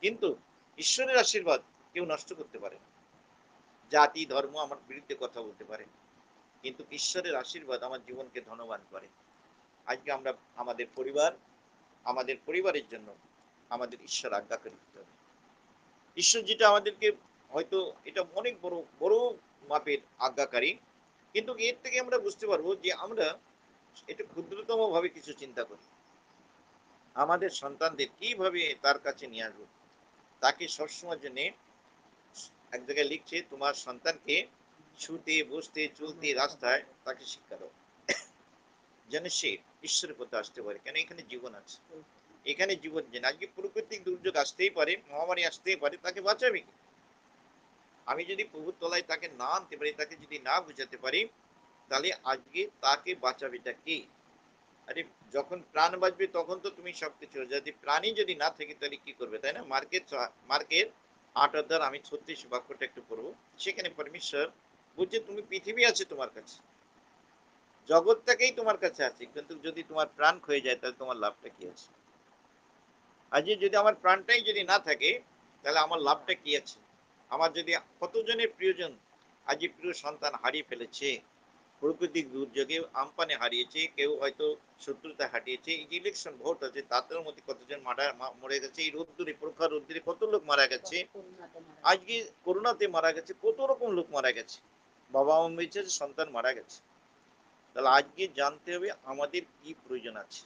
কিন্তু ঈশ্বরের আশীর্বাদ কেউ নষ্ট করতে পারে না। জাতি ধর্ম আমার বিরুদ্ধে কথা বলতে পারে, কিন্তু ঈশ্বরের আশীর্বাদ আমার জীবনকে ধনবান করে। আজকে আমরা আমাদের পরিবারের জন্য আমাদের ঈশ্বর আজ্ঞাকারী হতে হবে। ঈশ্বর যেটা আমাদেরকে, হয়তো এটা অনেক বড় বড় মাপের আজ্ঞাকারী, কিন্তু এর থেকে আমরা বুঝতে পারবো যে আমরা এটা ক্ষুদ্রতম ভাবে কিছু চিন্তা করি। আমাদের সন্তানদের কিভাবে তার কাছে নিয়ে আসবো, তাকে সবসময় জন্য এক জায়গায় লিখছে, তোমার সন্তানকে শুতে বসতে চলতে রাস্তায় তাকে শিক্ষা দাও, যেন সে ঈশ্বরের পথে আসতে পারে। কেন? এখানে জীবন আছে, এখানে জীবন। যেন আজকে প্রাকৃতিক দুর্যোগ আসতেই পারে, মহামারী আসতেই পারে, তাকে বাঁচাবে কি? আমি যদি প্রভুর তলায় তাকে না আনতে পারি, তাকে যদি না বুঝাতে পারি, তাহলে আজকে তাকে বাঁচাবেটা কে? আরে যখন প্রাণ বাঁচবে তখন তো তুমি সবকিছু, যদি প্রাণী যদি না থাকে তাহলে কি করবে, তাই না? মার্কের 8 অধ্যায় আমি 36 বাক্যটা একটু পড়বো। সেখানে পরমেশ্বর বলছে, তুমি পৃথিবী আছে তোমার কাছে, জগৎটাকেই তোমার কাছে আছে, কিন্তু যদি তোমার প্রাণ ক্ষয়ে যায় তাহলে তোমার লাভটা কি আছে? আজকে যদি আমার প্রাণটাই যদি না থাকে, তাহলে আমার লাভটা কি আছে? আমার যদি কতজনের প্রিয়জন আজকে প্রিয় সন্তান হারিয়ে ফেলেছে, প্রাকৃতিক দুর্যোগে আমপানে হারিয়েছে, কেউ হয়তো শত্রুতা হারিয়েছে, এই যে ইলেকশন ভোট আছে তাদের মধ্যে কতজন মরে গেছে, এই রোদ্দুরে প্রখর রোদ্দুরে কত লোক মারা গেছে, আজকে করোনাতে মারা গেছে, কত রকম লোক মারা গেছে, বাবা মা মেরেছে, সন্তান মারা গেছে। তাহলে আজকে জানতে হবে আমাদের কি প্রয়োজন আছে।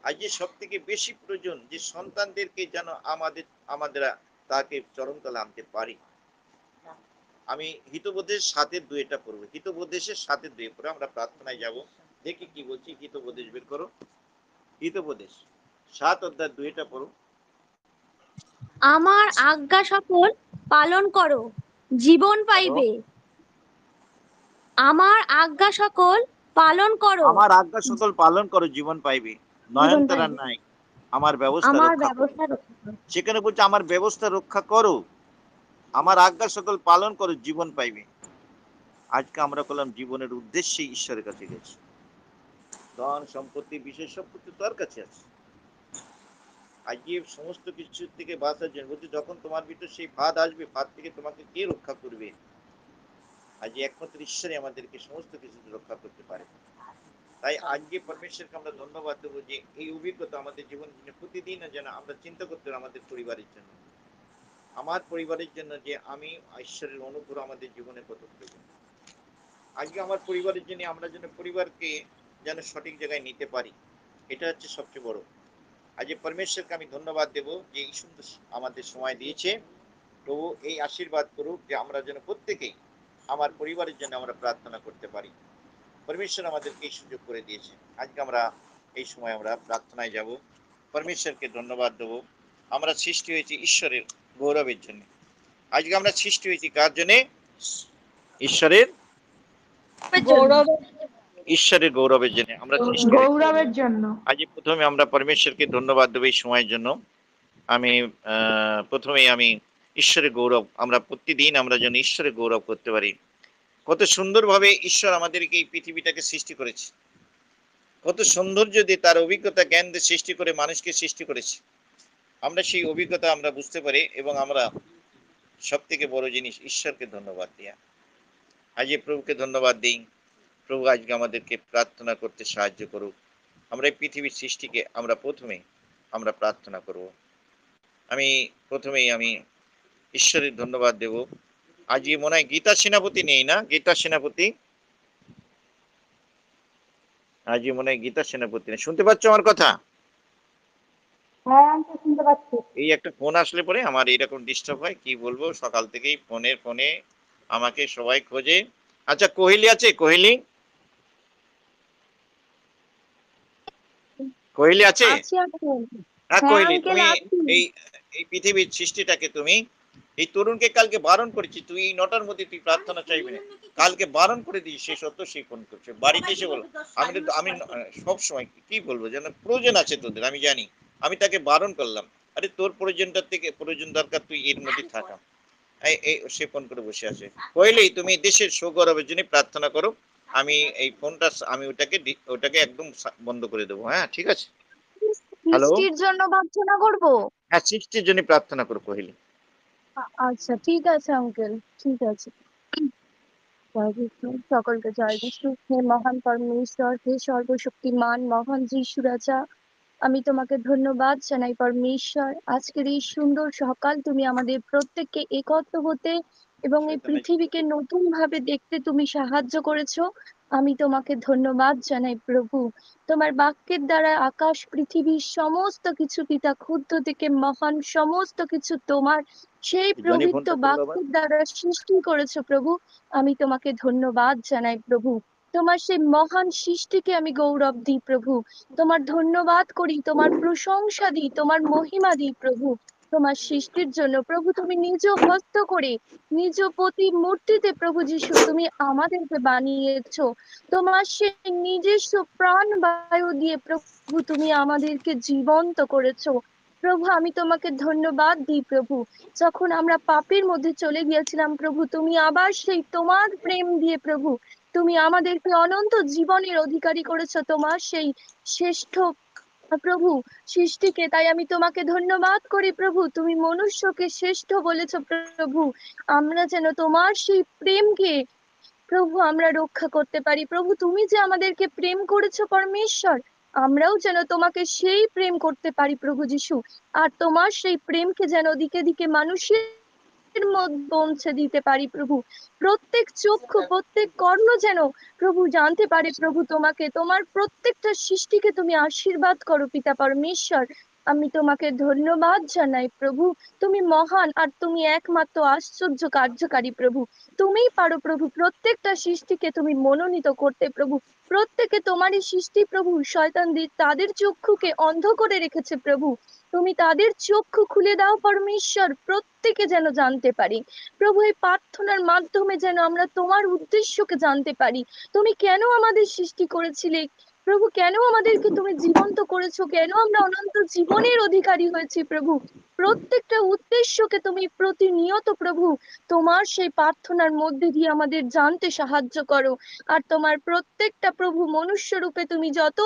আজকে সব থেকে বেশি প্রয়োজন যে সন্তানদেরকে যেন আমাদের তাকে চরমতলে আনতে পারি। আমি হিতোপদেশ 7:2 পড়বো, হিতোপদেশের 7:2 পরে আমরা প্রার্থনায় যাব। দেখি কি বলছি, হিতোপদেশ বের করো, হিতোপদেশ 7:2 পড়ো। আমার আজ্ঞা সকল পালন করো, জীবন পাইবে। আমার আজ্ঞা সকল পালন করো, আমার আজ্ঞা সকল পালন করো, জীবন পাইবে। নয়নতারা নাই, আমার ব্যবস্থা আমার রক্ষা করো। ব্যবস্থা রক্ষা করো। সেখানে বলছে আমার ব্যবস্থা রক্ষা করো, আমার আজ্ঞা সকল পালন করো, জীবন পাইবে। আজকে আমরা করলাম জীবনের উদ্দেশ্যে ঈশ্বরের কাছে গেছি। ধন সম্পত্তি বিশেষ সম্পত্তি তার কাছে আছে। আজকে সমস্ত কিছুর থেকে বাঁচার জন্য বলছে, যখন তোমার ভিতর সেই ফাঁদ আসবে, ফাঁদ থেকে তোমাকে কে রক্ষা করবে? আজকে একমাত্র ঈশ্বরই আমাদেরকে সমস্ত কিছু রক্ষা করতে পারে। তাই আজকে পরমেশ্বরকে আমরা ধন্যবাদ দেবো যে এই অভিজ্ঞতা আমাদের জীবনের জন্য প্রতিদিন যেন আমরা চিন্তা করতে হবে আমাদের পরিবারের জন্য, আমার পরিবারের জন্য, যে আমি ঈশ্বরের অনুগ্রহ আমাদের জীবনে কত প্রয়োজন। আজকে আমার পরিবারের জন্য আমরা যেন পরিবারকে যেন সঠিক জায়গায় নিতে পারি, এটা হচ্ছে সবচেয়ে বড়। আজকে পরমেশ্বরকে আমি ধন্যবাদ দেব যে এই সুন্দর আমাদের সময় দিয়েছে। প্রভু এই আশীর্বাদ করুক যে আমরা যেন প্রত্যেকেই আমার পরিবারের জন্য আমরা প্রার্থনা করতে পারি। পরমেশ্বর আমাদেরকে এই সুযোগ করে দিয়েছে। আজকে আমরা এই সময় আমরা প্রার্থনায় যাব, পরমেশ্বরকে ধন্যবাদ দেব। আমরা সৃষ্টি হয়েছি ঈশ্বরের গৌরবের জন্য। আজকে আমরা সৃষ্টি হয়েছি কার জন্য? ঈশ্বরের ঈশ্বরের গৌরবের জন্য আমরা সৃষ্টি হয়েছি। গৌরবের জন্য। আজকে প্রথমে আমরা পরমেশ্বরকে ধন্যবাদ দেব এই সময়ের জন্য। আমি প্রথমেই আমি ঈশ্বরের গৌরব, আমরা প্রতিদিন আমরা যেন ঈশ্বরের গৌরব করতে পারি। কত সুন্দরভাবে ঈশ্বর আমাদেরকে এই পৃথিবীটাকে সৃষ্টি করেছে, কত সৌন্দর্য দিয়ে তার অভিজ্ঞতা জ্ঞান দিয়ে সৃষ্টি করে মানুষকে সৃষ্টি করেছে। আমরা সেই অভিজ্ঞতা আমরা বুঝতে পারি এবং আমরা সব থেকে বড় জিনিস ঈশ্বরকে ধন্যবাদ দেয়া। আজকে প্রভুকে ধন্যবাদ দিই। প্রভু আজকে আমাদেরকে প্রার্থনা করতে সাহায্য করুক। আমরা এই পৃথিবীর সৃষ্টিকে আমরা প্রথমে আমরা প্রার্থনা করব। আমি প্রথমেই আমি ঈশ্বরের ধন্যবাদ দেব। আজকে মনে হয় গীতা সেনাপতি নেই না? গীতা সেনাপতি আজকে মনে হয় গীতা সেনাপতি নেই। শুনতে পাচ্ছ আমার কথা? হ্যাঁ আমি তো শুনতে পাচ্ছি। এই একটা ফোন আসলে পরে আমার এইরকম ডিস্টার্ব হয়, কি বলবো, সকাল থেকেই ফোনে আমাকে সবাই খোঁজে। আচ্ছা কোহেলি আছে? কোহেলি কোহেলি আছে? আছি uncle। হ্যাঁ হ্যাঁ কোহেলি, uncle, তুমি আছি। এই এই পৃথিবীর সৃষ্টিটাকে তুমি এই তরুণকে কালকে বারণ করেছি, তুই এই 9টার মধ্যে তুই প্রার্থনা চাইবি না, কালকে বারণ করে দিই। সে সত্য সেই ফোন করছে, বাড়িতে এসে বলো আমি সব সময় কি বলবো, যেন প্রয়োজন আছে তোদের, আমি জানি, আমি তাকে বারণ করলাম, আরে তোর প্রয়োজনটার থেকে প্রয়োজন দরকার, তুই এর মধ্যে থাকা। এই সে ফোন করে বসে আছে। কইলেই তুমি দেশের সৌগৌরবের জন্য প্রার্থনা করো, আমি এই ফোনটা আমি ওটাকে একদম বন্ধ করে দেবো। হ্যাঁ ঠিক আছে। হ্যালো, বৃষ্টির জন্য প্রার্থনা করব? হ্যাঁ সৃষ্টির জন্য প্রার্থনা করো কহিলি। আচ্ছা ঠিক আছে আঙ্কেল, ঠিক আছে। জয় বিষ্ণু, সকলকে জয় বিষ্ণু। হে মহান পরমেশ্বর, হে সর্বশক্তিমান মহান যিশু রাজা, আমি তোমাকে ধন্যবাদ জানাই পরমেশ্বর। আজকের এই সুন্দর সকাল তুমি আমাদের প্রত্যেককে একত্র হতে এবং এই পৃথিবীকে নতুন ভাবে দেখতে তুমি সাহায্য করেছো। আমি তোমাকে ধন্যবাদ জানাই প্রভু। তোমার বাক্যের দ্বারা আকাশ পৃথিবীর সমস্ত কিছু, পিতা ক্ষুদ্র থেকে মহান সমস্ত কিছু তোমার সেই জনি পবিত্র ফোনটা করলো আবার। বাক্যের দ্বারা সৃষ্টি করেছো প্রভু। আমি তোমাকে ধন্যবাদ জানাই প্রভু। তোমার সেই মহান সৃষ্টিকে আমি গৌরব দিই প্রভু। তোমার ধন্যবাদ করি, তোমার প্রশংসা দিই, তোমার মহিমা দিই প্রভু। তোমার সৃষ্টির জন্য প্রভু তুমি নিজ হস্ত করে নিজ প্রতিমূর্তিতে প্রভু যিশু তুমি আমাদেরকে বানিয়েছো। তোমার সেই নিজস্ব প্রাণ বায়ু দিয়ে প্রভু তুমি আমাদেরকে জীবন্ত করেছো। প্রভু আমি তোমাকে ধন্যবাদ দিই প্রভু। যখন আমরা পাপের মধ্যে চলে গিয়েছিলাম প্রভু, তুমি আবার সেই তোমার প্রেম দিয়ে প্রভু তুমি আমাদেরকে অনন্ত জীবনের অধিকারী করেছো। তোমার সেই শ্রেষ্ঠ প্রভু সৃষ্টিকে। তাই আমি তোমাকে ধন্যবাদ করি প্রভু, তুমি মনুষ্যকে শ্রেষ্ঠ বলেছ প্রভু। আমরা যেন তোমার সেই প্রেমকে প্রভু আমরা রক্ষা করতে পারি। প্রভু তুমি যে আমাদেরকে প্রেম করেছো পরমেশ্বর, আমরাও যেন তোমাকে সেই প্রেম করতে পারি প্রভু যিশু। আর তোমার সেই প্রেমকে যেন দিকে দিকে মানুষের মধ্যে পৌঁছে দিতে পারি প্রভু। প্রত্যেক চক্ষু প্রত্যেক কর্ণ যেন প্রভু জানতে পারে প্রভু তোমাকে, তোমার প্রত্যেকটা সৃষ্টিকে তুমি আশীর্বাদ করো পিতা পরমেশ্বর। আমি তোমাকে ধন্যবাদ জানাই প্রভু, তুমি মহান আর তুমি একমাত্র আশ্চর্য কার্যকারী প্রভু। তুমিই পারো প্রভু প্রত্যেকটা সৃষ্টিকে তুমি মনোনীত করতে প্রভু। প্রত্যেকে তোমারই সৃষ্টি প্রভু, শয়তানদের তাদের চক্ষুকে অন্ধ করে রেখেছে প্রভু। তুমি তাদের চক্ষু খুলে দাও পরমেশ্বর, প্রত্যেকে যেন জানতে পারি প্রভু। এই প্রার্থনার মাধ্যমে যেন আমরা তোমার উদ্দেশ্যকে জানতে পারি। তুমি কেন আমাদের সৃষ্টি করেছিলে প্রভু, কেন আমাদেরকে তুমি জীবন্ত করেছো, কেন আমরা অনন্ত জীবনের অধিকারী হয়েছি প্রভু। প্রত্যেকটা উদ্দেশ্যকে তুমি প্রতিনিয়ত প্রভু তোমার সেই প্রার্থনার মধ্যে দিয়ে আমাদের জানতে সাহায্য করো। আর তোমার প্রত্যেকটা প্রভু মনুষ্য রূপে তুমি যত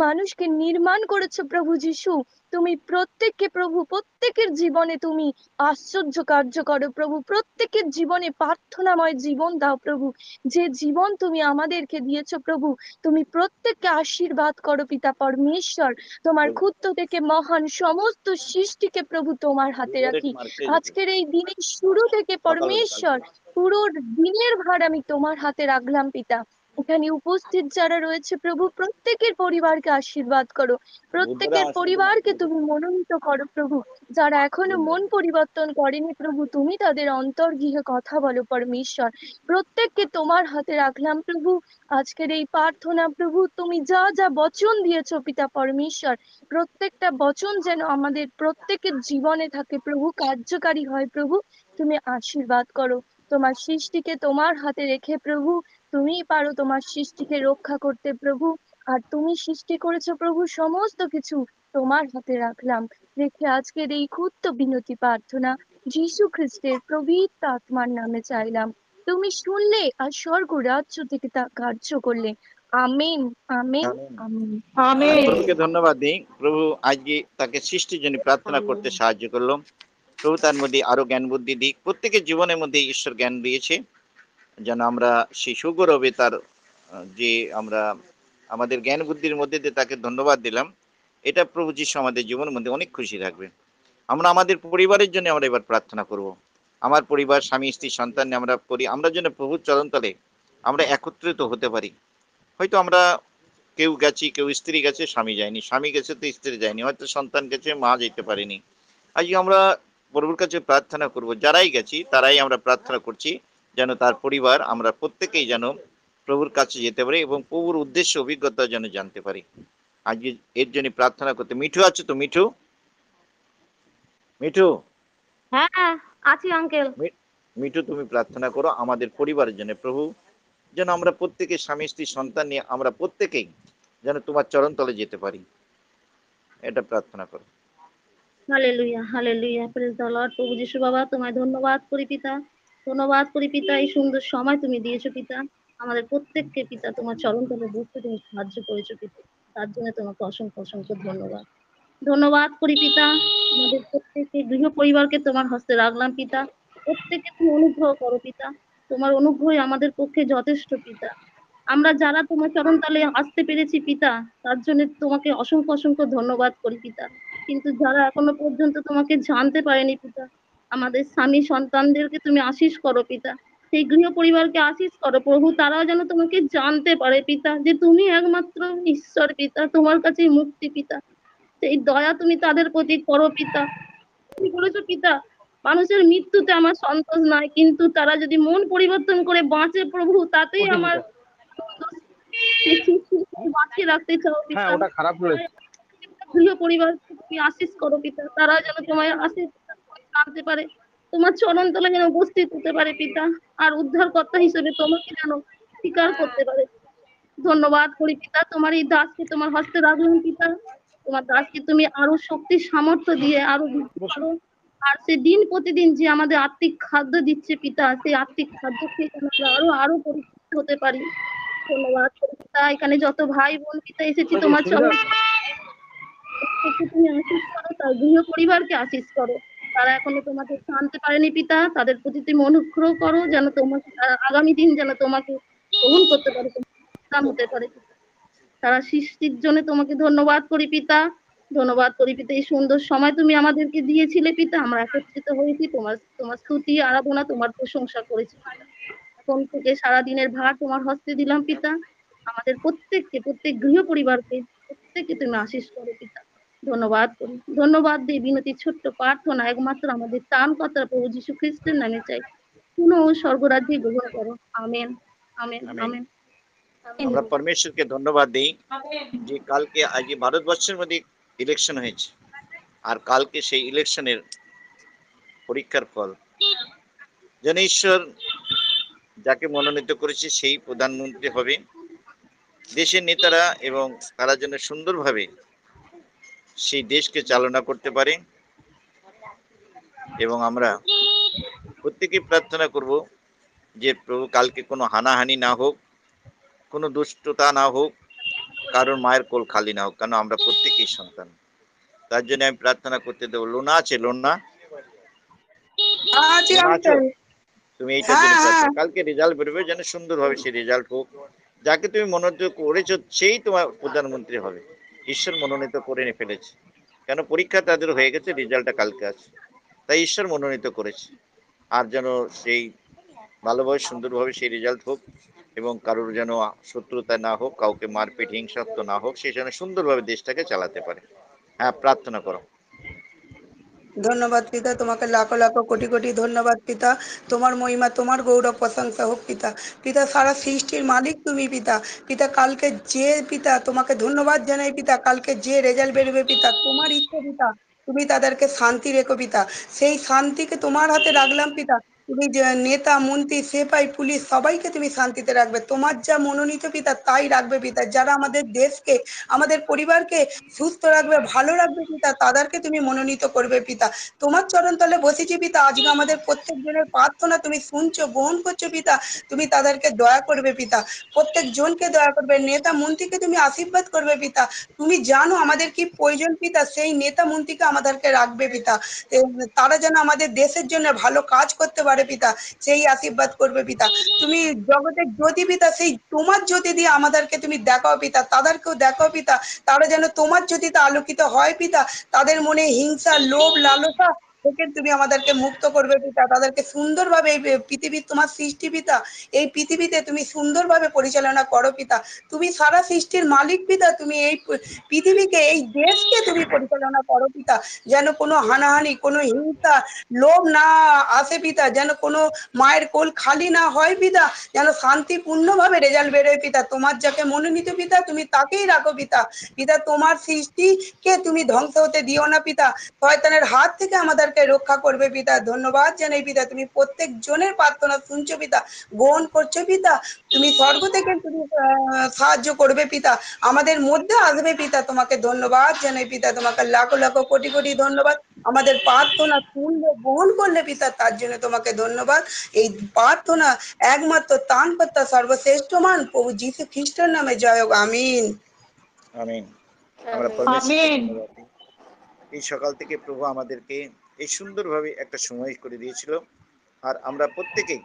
মানুষকে নির্মাণ করেছো প্রভু যিশু, তুমি প্রত্যেককে প্রভু প্রত্যেকের জীবনে তুমি আশ্চর্য কার্য করো প্রভু। প্রত্যেকের জীবনে প্রার্থনাময় জীবন দাও প্রভু। যে জীবন তুমি আমাদেরকে দিয়েছো প্রভু, তুমি প্রত্যেককে আশীর্বাদ করো পিতা পরমেশ্বর। তোমার ক্ষুদ্র থেকে মহান সমস্ত সৃষ্টিকে প্রভু তোমার হাতে রাখি। আজকের এই দিনের শুরু থেকে পরমেশ্বর পুরো দিনের ভার আমি তোমার হাতে রাখলাম পিতা। এখানে উপস্থিত যারা রয়েছে প্রভু প্রত্যেকের পরিবারকে আশীর্বাদ করো, প্রত্যেকের পরিবারকে তুমি মনোনীত করো প্রভু। যারা এখনো মন পরিবর্তন করেনি প্রভু, তুমি তাদের অন্তর্গৃহে কথা বলো পরমেশ্বর। প্রত্যেককে তোমার হাতে রাখলাম প্রভু। আজকের এই প্রার্থনা প্রভু তুমি যা যা বচন দিয়েছো পিতা পরমেশ্বর, প্রত্যেকটা বচন যেন আমাদের প্রত্যেকের জীবনে থাকে প্রভু, কার্যকারী হয় প্রভু। তুমি আশীর্বাদ করো তোমার সৃষ্টিকে তোমার হাতে রেখে প্রভু। তুমিই পারো তোমার সৃষ্টিকে রক্ষা করতে প্রভু। আর তুমি সৃষ্টি করেছো প্রভু, সমস্ত কিছু তোমার হাতে রাখলাম রেখে আজকের এই ক্ষুদ্র বিনতি প্রার্থনা যীশু খ্রিস্টের পবিত্র আত্মার নামে চাইলাম। তুমি শুনলে আর স্বর্গ রাজ্য থেকে তা কার্য করলে। Amen amen amen. আমেন। প্রভুকে ধন্যবাদ দিই। প্রভু আজকে তাকে সৃষ্টির জন্য প্রার্থনা করতে সাহায্য করলো। প্রভু তার মধ্যে আরো জ্ঞান বুদ্ধি দিক, প্রত্যেকের জীবনের মধ্যে ঈশ্বর জ্ঞান দিয়েছে যেন আমরা সেই সুগৌরবে তার যে আমরা আমাদের জ্ঞান বুদ্ধির মধ্যে দিয়ে তাকে ধন্যবাদ দিলাম। এটা প্রভু যিশু আমাদের জীবনের মধ্যে অনেক খুশি থাকবে। আমরা আমাদের পরিবারের জন্য আমরা এবার প্রার্থনা করব। আমার পরিবার, স্বামী স্ত্রী সন্তান নিয়ে আমরা করি, আমরা যেন প্রভুর চরণতলে আমরা একত্রিত হতে পারি। হয়তো আমরা কেউ গেছি, কেউ স্ত্রী গেছে, স্বামী যায়নি, স্বামী গেছে তো স্ত্রী যায়নি, হয়তো সন্তান গেছে, মা যেতে পারেনি। আজকে আমরা প্রভুর কাছে প্রার্থনা করব, যারাই গেছি তারাই আমরা প্রার্থনা করছি যেন তার পরিবার আমরা প্রত্যেকেই যেন প্রভুর কাছে যেতে পারি এবং প্রভুর উদ্দেশ্য অভিজ্ঞতা যেন জানতে পারি। আজকে এর জন্য প্রার্থনা করতে। মিঠু আছে তো? মিঠু, মিঠু, হ্যাঁ আছি আঙ্কেল। মিঠু তুমি প্রার্থনা করো আমাদের পরিবারের জন্য প্রভু, যেন আমরা প্রত্যেকে স্বামী স্ত্রী সন্তান নিয়ে আমরা প্রত্যেকেই যেন তোমার চরণ তলে যেতে পারি, এটা প্রার্থনা করো। Hallelujah hallelujah, praise the Lord. প্রভু যিশু বাবা তোমায় ধন্যবাদ করি পিতা, ধন্যবাদ করি পিতা, এই সুন্দর সময় তুমি দিয়েছো পিতা আমাদের প্রত্যেককে পিতা, তোমার চরণ তলে বসতে তুমি সাহায্য করেছো পিতা, তার জন্য তোমাকে অসংখ্য অসংখ্য ধন্যবাদ। ধন্যবাদ করি পিতা, আমাদের প্রত্যেককে গৃহ পরিবারকে তোমার হস্তে রাখলাম পিতা। প্রত্যেককে তুমি অনুগ্রহ করো পিতা, তোমার অনুগ্রহই আমাদের পক্ষে যথেষ্ট পিতা। আমরা যারা তোমার চরণ তলে আসতে পেরেছি পিতা, তার জন্য তোমাকে অসংখ্য অসংখ্য ধন্যবাদ করি পিতা। কিন্তু যারা এখনো পর্যন্ত তোমাকে জানতে পারেনি পিতা, আমাদের স্বামী সন্তানদেরকে তুমি আশীষ করো পিতা, সেই গৃহ পরিবারকে আশীষ করো প্রভু, তারাও যেন তোমাকে জানতে পারে পিতা, যে তুমি একমাত্র ঈশ্বর পিতা, তোমার কাছেই মুক্তি পিতা। সেই দয়া তুমি তাদের প্রতি করো পিতা। তুমি বলেছো পিতা, মানুষের মৃত্যুতে আমার সন্তোষ নাই, কিন্তু তারা যদি মন পরিবর্তন করে বাঁচে প্রভু, তাতেই আমার বাঁচিয়ে রাখতে চাও পিতা। গৃহ পরিবার তুমি আশীষ করো পিতা, তারা যেন তোমায় আশীষ জানতে পারে, তোমার চরণ তলে যেন উপস্থিত হতে পারে পিতা, আর উদ্ধারকর্তা হিসেবে তোমাকে যেন স্বীকার করতে পারে। ধন্যবাদ করি পিতা, তোমার এই দাসকে তোমার হস্তে রাখলাম পিতা, তোমার দাসকে তুমি আরো শক্তি সামর্থ্য দিয়ে আরো বৃদ্ধি করো। আর সে দিন প্রতিদিন যে আমাদের আত্মিক খাদ্য দিচ্ছে পিতা, সেই আত্মিক খাদ্য খেয়ে আমরা আরো আরো পরিচিত হতে পারি। ধন্যবাদ করি পিতা, এখানে যত ভাই বোন পিতা এসেছি তোমার চরণ প্রত্যেককে তুমি আশীষ করো, তার গৃহ পরিবারকে আশীষ করো। তারা এখনো তোমাকে জানতে পারেনি পিতা, তাদের প্রতি তুমি অনুগ্রহ করো, যেন তোমাকে আগামী দিন যেন তোমাকে গ্রহণ করতে পারে, তোমার সন্তান হতে পারে পিতা। তারা সৃষ্টির জন্য তোমাকে ধন্যবাদ করি পিতা, ধন্যবাদ করি পিতা। এই সুন্দর সময় তুমি আমাদেরকে দিয়েছিলে পিতা, আমরা একত্রিত হয়েছি, তোমার তোমার স্তুতি আরাধনা তোমার প্রশংসা করেছি পিতা। এখন থেকে সারাদিনের ভার তোমার হস্তে দিলাম পিতা, আমাদের প্রত্যেককে, প্রত্যেক গৃহ পরিবারকে প্রত্যেককে তুমি আশীষ করো পিতা। ধন্যবাদ করি, ধন্যবাদ দিই। বিনতি ছোট্ট প্রার্থনা একমাত্র আমাদের ত্রাণকর্তা প্রভু যীশু খ্রিস্টের নামে চাই, শুনো ও স্বর্গরাজ্যে গ্রহণ করো। Amen, amen, amen. আমেন। আমরা পরমেশ্বরকে ধন্যবাদ দিই যে কালকে আজকে ভারতবর্ষের মধ্যে ইলেকশন হয়েছে, আর কালকে সেই ইলেকশনের পরীক্ষার ফল যেন ঈশ্বর যাকে মনোনীত করেছে সেই প্রধানমন্ত্রী হবে। দেশের নেতারা এবং তারা যেন সুন্দরভাবে সেই দেশকে চালনা করতে পারে, এবং আমরা প্রত্যেকে প্রার্থনা করব যে প্রভু কালকে কোনো হানাহানি না হোক, কোনো দুষ্টতা না হোক, কারোর মায়ের কোল খালি না হোক, কারণ আমরা প্রত্যেকেই সন্তান। তার জন্য আমি প্রার্থনা করতে দেবো। লোনা আছে? লোনা, আছি লোনা আছো? আঙ্কেল। তুমি এইটার হ্যাঁ জন্য হ্যাঁ প্রার্থনা, কালকে রেজাল্ট বেরোবে যেন সুন্দরভাবে সেই রেজাল্ট হোক। যাকে তুমি মনোনীত করেছো সেই তোমার প্রধানমন্ত্রী হবে, ঈশ্বর মনোনীত করে ফেলেছে। কেন পরীক্ষা তাদের হয়ে গেছে, রেজাল্টটা কালকে আছে, তাই ঈশ্বর মনোনীত করেছে। আর যেন সেই ভালোভাবে সুন্দরভাবে সেই রেজাল্ট হোক, এবং কারোর যেন শত্রুতা না হোক, কাউকে মারপিট হিংসাত্ম না হোক, সেই যেন সুন্দরভাবে দেশটাকে চালাতে পারে। হ্যাঁ, প্রার্থনা করো। ধন্যবাদ পিতা, তোমাকে লাখো লাখো কোটি কোটি ধন্যবাদ পিতা। তোমার মহিমা, তোমার গৌরব প্রশংসা হোক পিতা। পিতা, সারা সৃষ্টির মালিক তুমি পিতা। পিতা, কালকে যে পিতা তোমাকে ধন্যবাদ জানাই পিতা, কালকে যে রেজাল্ট বেরোবে পিতা, তোমার ইচ্ছে পিতা, তুমি তাদেরকে শান্তি রেখো পিতা। সেই শান্তিকে তোমার হাতে রাখলাম পিতা। তুমি যে নেতা মন্ত্রী সেপাই পুলিশ সবাইকে তুমি শান্তিতে রাখবে, তোমার যা মনোনীত পিতা তাই রাখবে পিতা। যারা আমাদের দেশকে, আমাদের পরিবারকে সুস্থ রাখবে, ভালো রাখবে পিতা, তাদেরকে তুমি মনোনীত করবে পিতা। তোমার চরণ তলে বসেছি পিতা, আজকে আমাদের প্রত্যেক জনের প্রার্থনা তুমি শুনছো, গ্রহণ করছো পিতা। তুমি তাদেরকে দয়া করবে পিতা, প্রত্যেক জনকে দয়া করবে, নেতা মন্ত্রীকে তুমি আশীর্বাদ করবে পিতা। তুমি জানো আমাদের কি প্রয়োজন পিতা, সেই নেতা মন্ত্রীকে আমাদেরকে রাখবে পিতা। তারা যেন আমাদের দেশের জন্য ভালো কাজ করতে পারে পিতা, সেই আশীর্বাদ করবে পিতা। তুমি জগতের জ্যোতি পিতা, সেই তোমার জ্যোতি দিয়ে আমাদেরকে তুমি দেখাও পিতা, তাদেরকেও দেখাও পিতা। তারা যেন তোমার জ্যোতিতে আলোকিত হয় পিতা। তাদের মনে হিংসা, লোভ, লালসা থেকে তুমি আমাদেরকে মুক্ত করবে পিতা। তাদেরকে সুন্দরভাবে এই পৃথিবী তোমার সৃষ্টি পিতা, এই পৃথিবীতে তুমি সুন্দরভাবে পরিচালনা করো পিতা। তুমি সারা সৃষ্টির মালিক পিতা, তুমি এই পৃথিবীকে, এই দেশকে তুমি পরিচালনা করো পিতা। যেন কোনো হানাহানি, কোনো হিংসা, লোভ না আসে পিতা, যেন কোনো মায়ের কোল খালি না হয় পিতা, যেন শান্তিপূর্ণভাবে রেজাল্ট বেরোয় পিতা। তোমার যাকে মনোনীত পিতা তুমি তাকেই রাখো পিতা। পিতা, তোমার সৃষ্টিকে তুমি ধ্বংস হতে দিও না পিতা, শয়তানের হাত থেকে আমাদেরকে রক্ষা করবে পিতা। ধন্যবাদ জানাই পিতা, তুমি প্রত্যেক জনের প্রার্থনা শুনছো পিতা, গ্রহণ করছো পিতা। তুমি স্বর্গ থেকে তুমি সাহায্য করবে পিতা, আমাদের মধ্যে আসবে পিতা। তোমাকে ধন্যবাদ জানাই পিতা, তোমাকে লাখো লাখো কোটি কোটি ধন্যবাদ। আমাদের প্রার্থনা শুনলে, গ্রহণ করলে পিতা, তার জন্য তোমাকে ধন্যবাদ। এই প্রার্থনা একমাত্র ত্রাণকর্তা সর্বশ্রেষ্ঠ মান প্রভু যীশু খ্রিস্টের নামে জয় হোক, আমিন। আমিন। আমরা পরমেশ্বরকে আমেন। ধন্যবাদ দিই। এই সকাল থেকে প্রভু আমাদেরকে এই সুন্দরভাবে একটা সময় করে দিয়েছিল, আর আমরা প্রত্যেকেই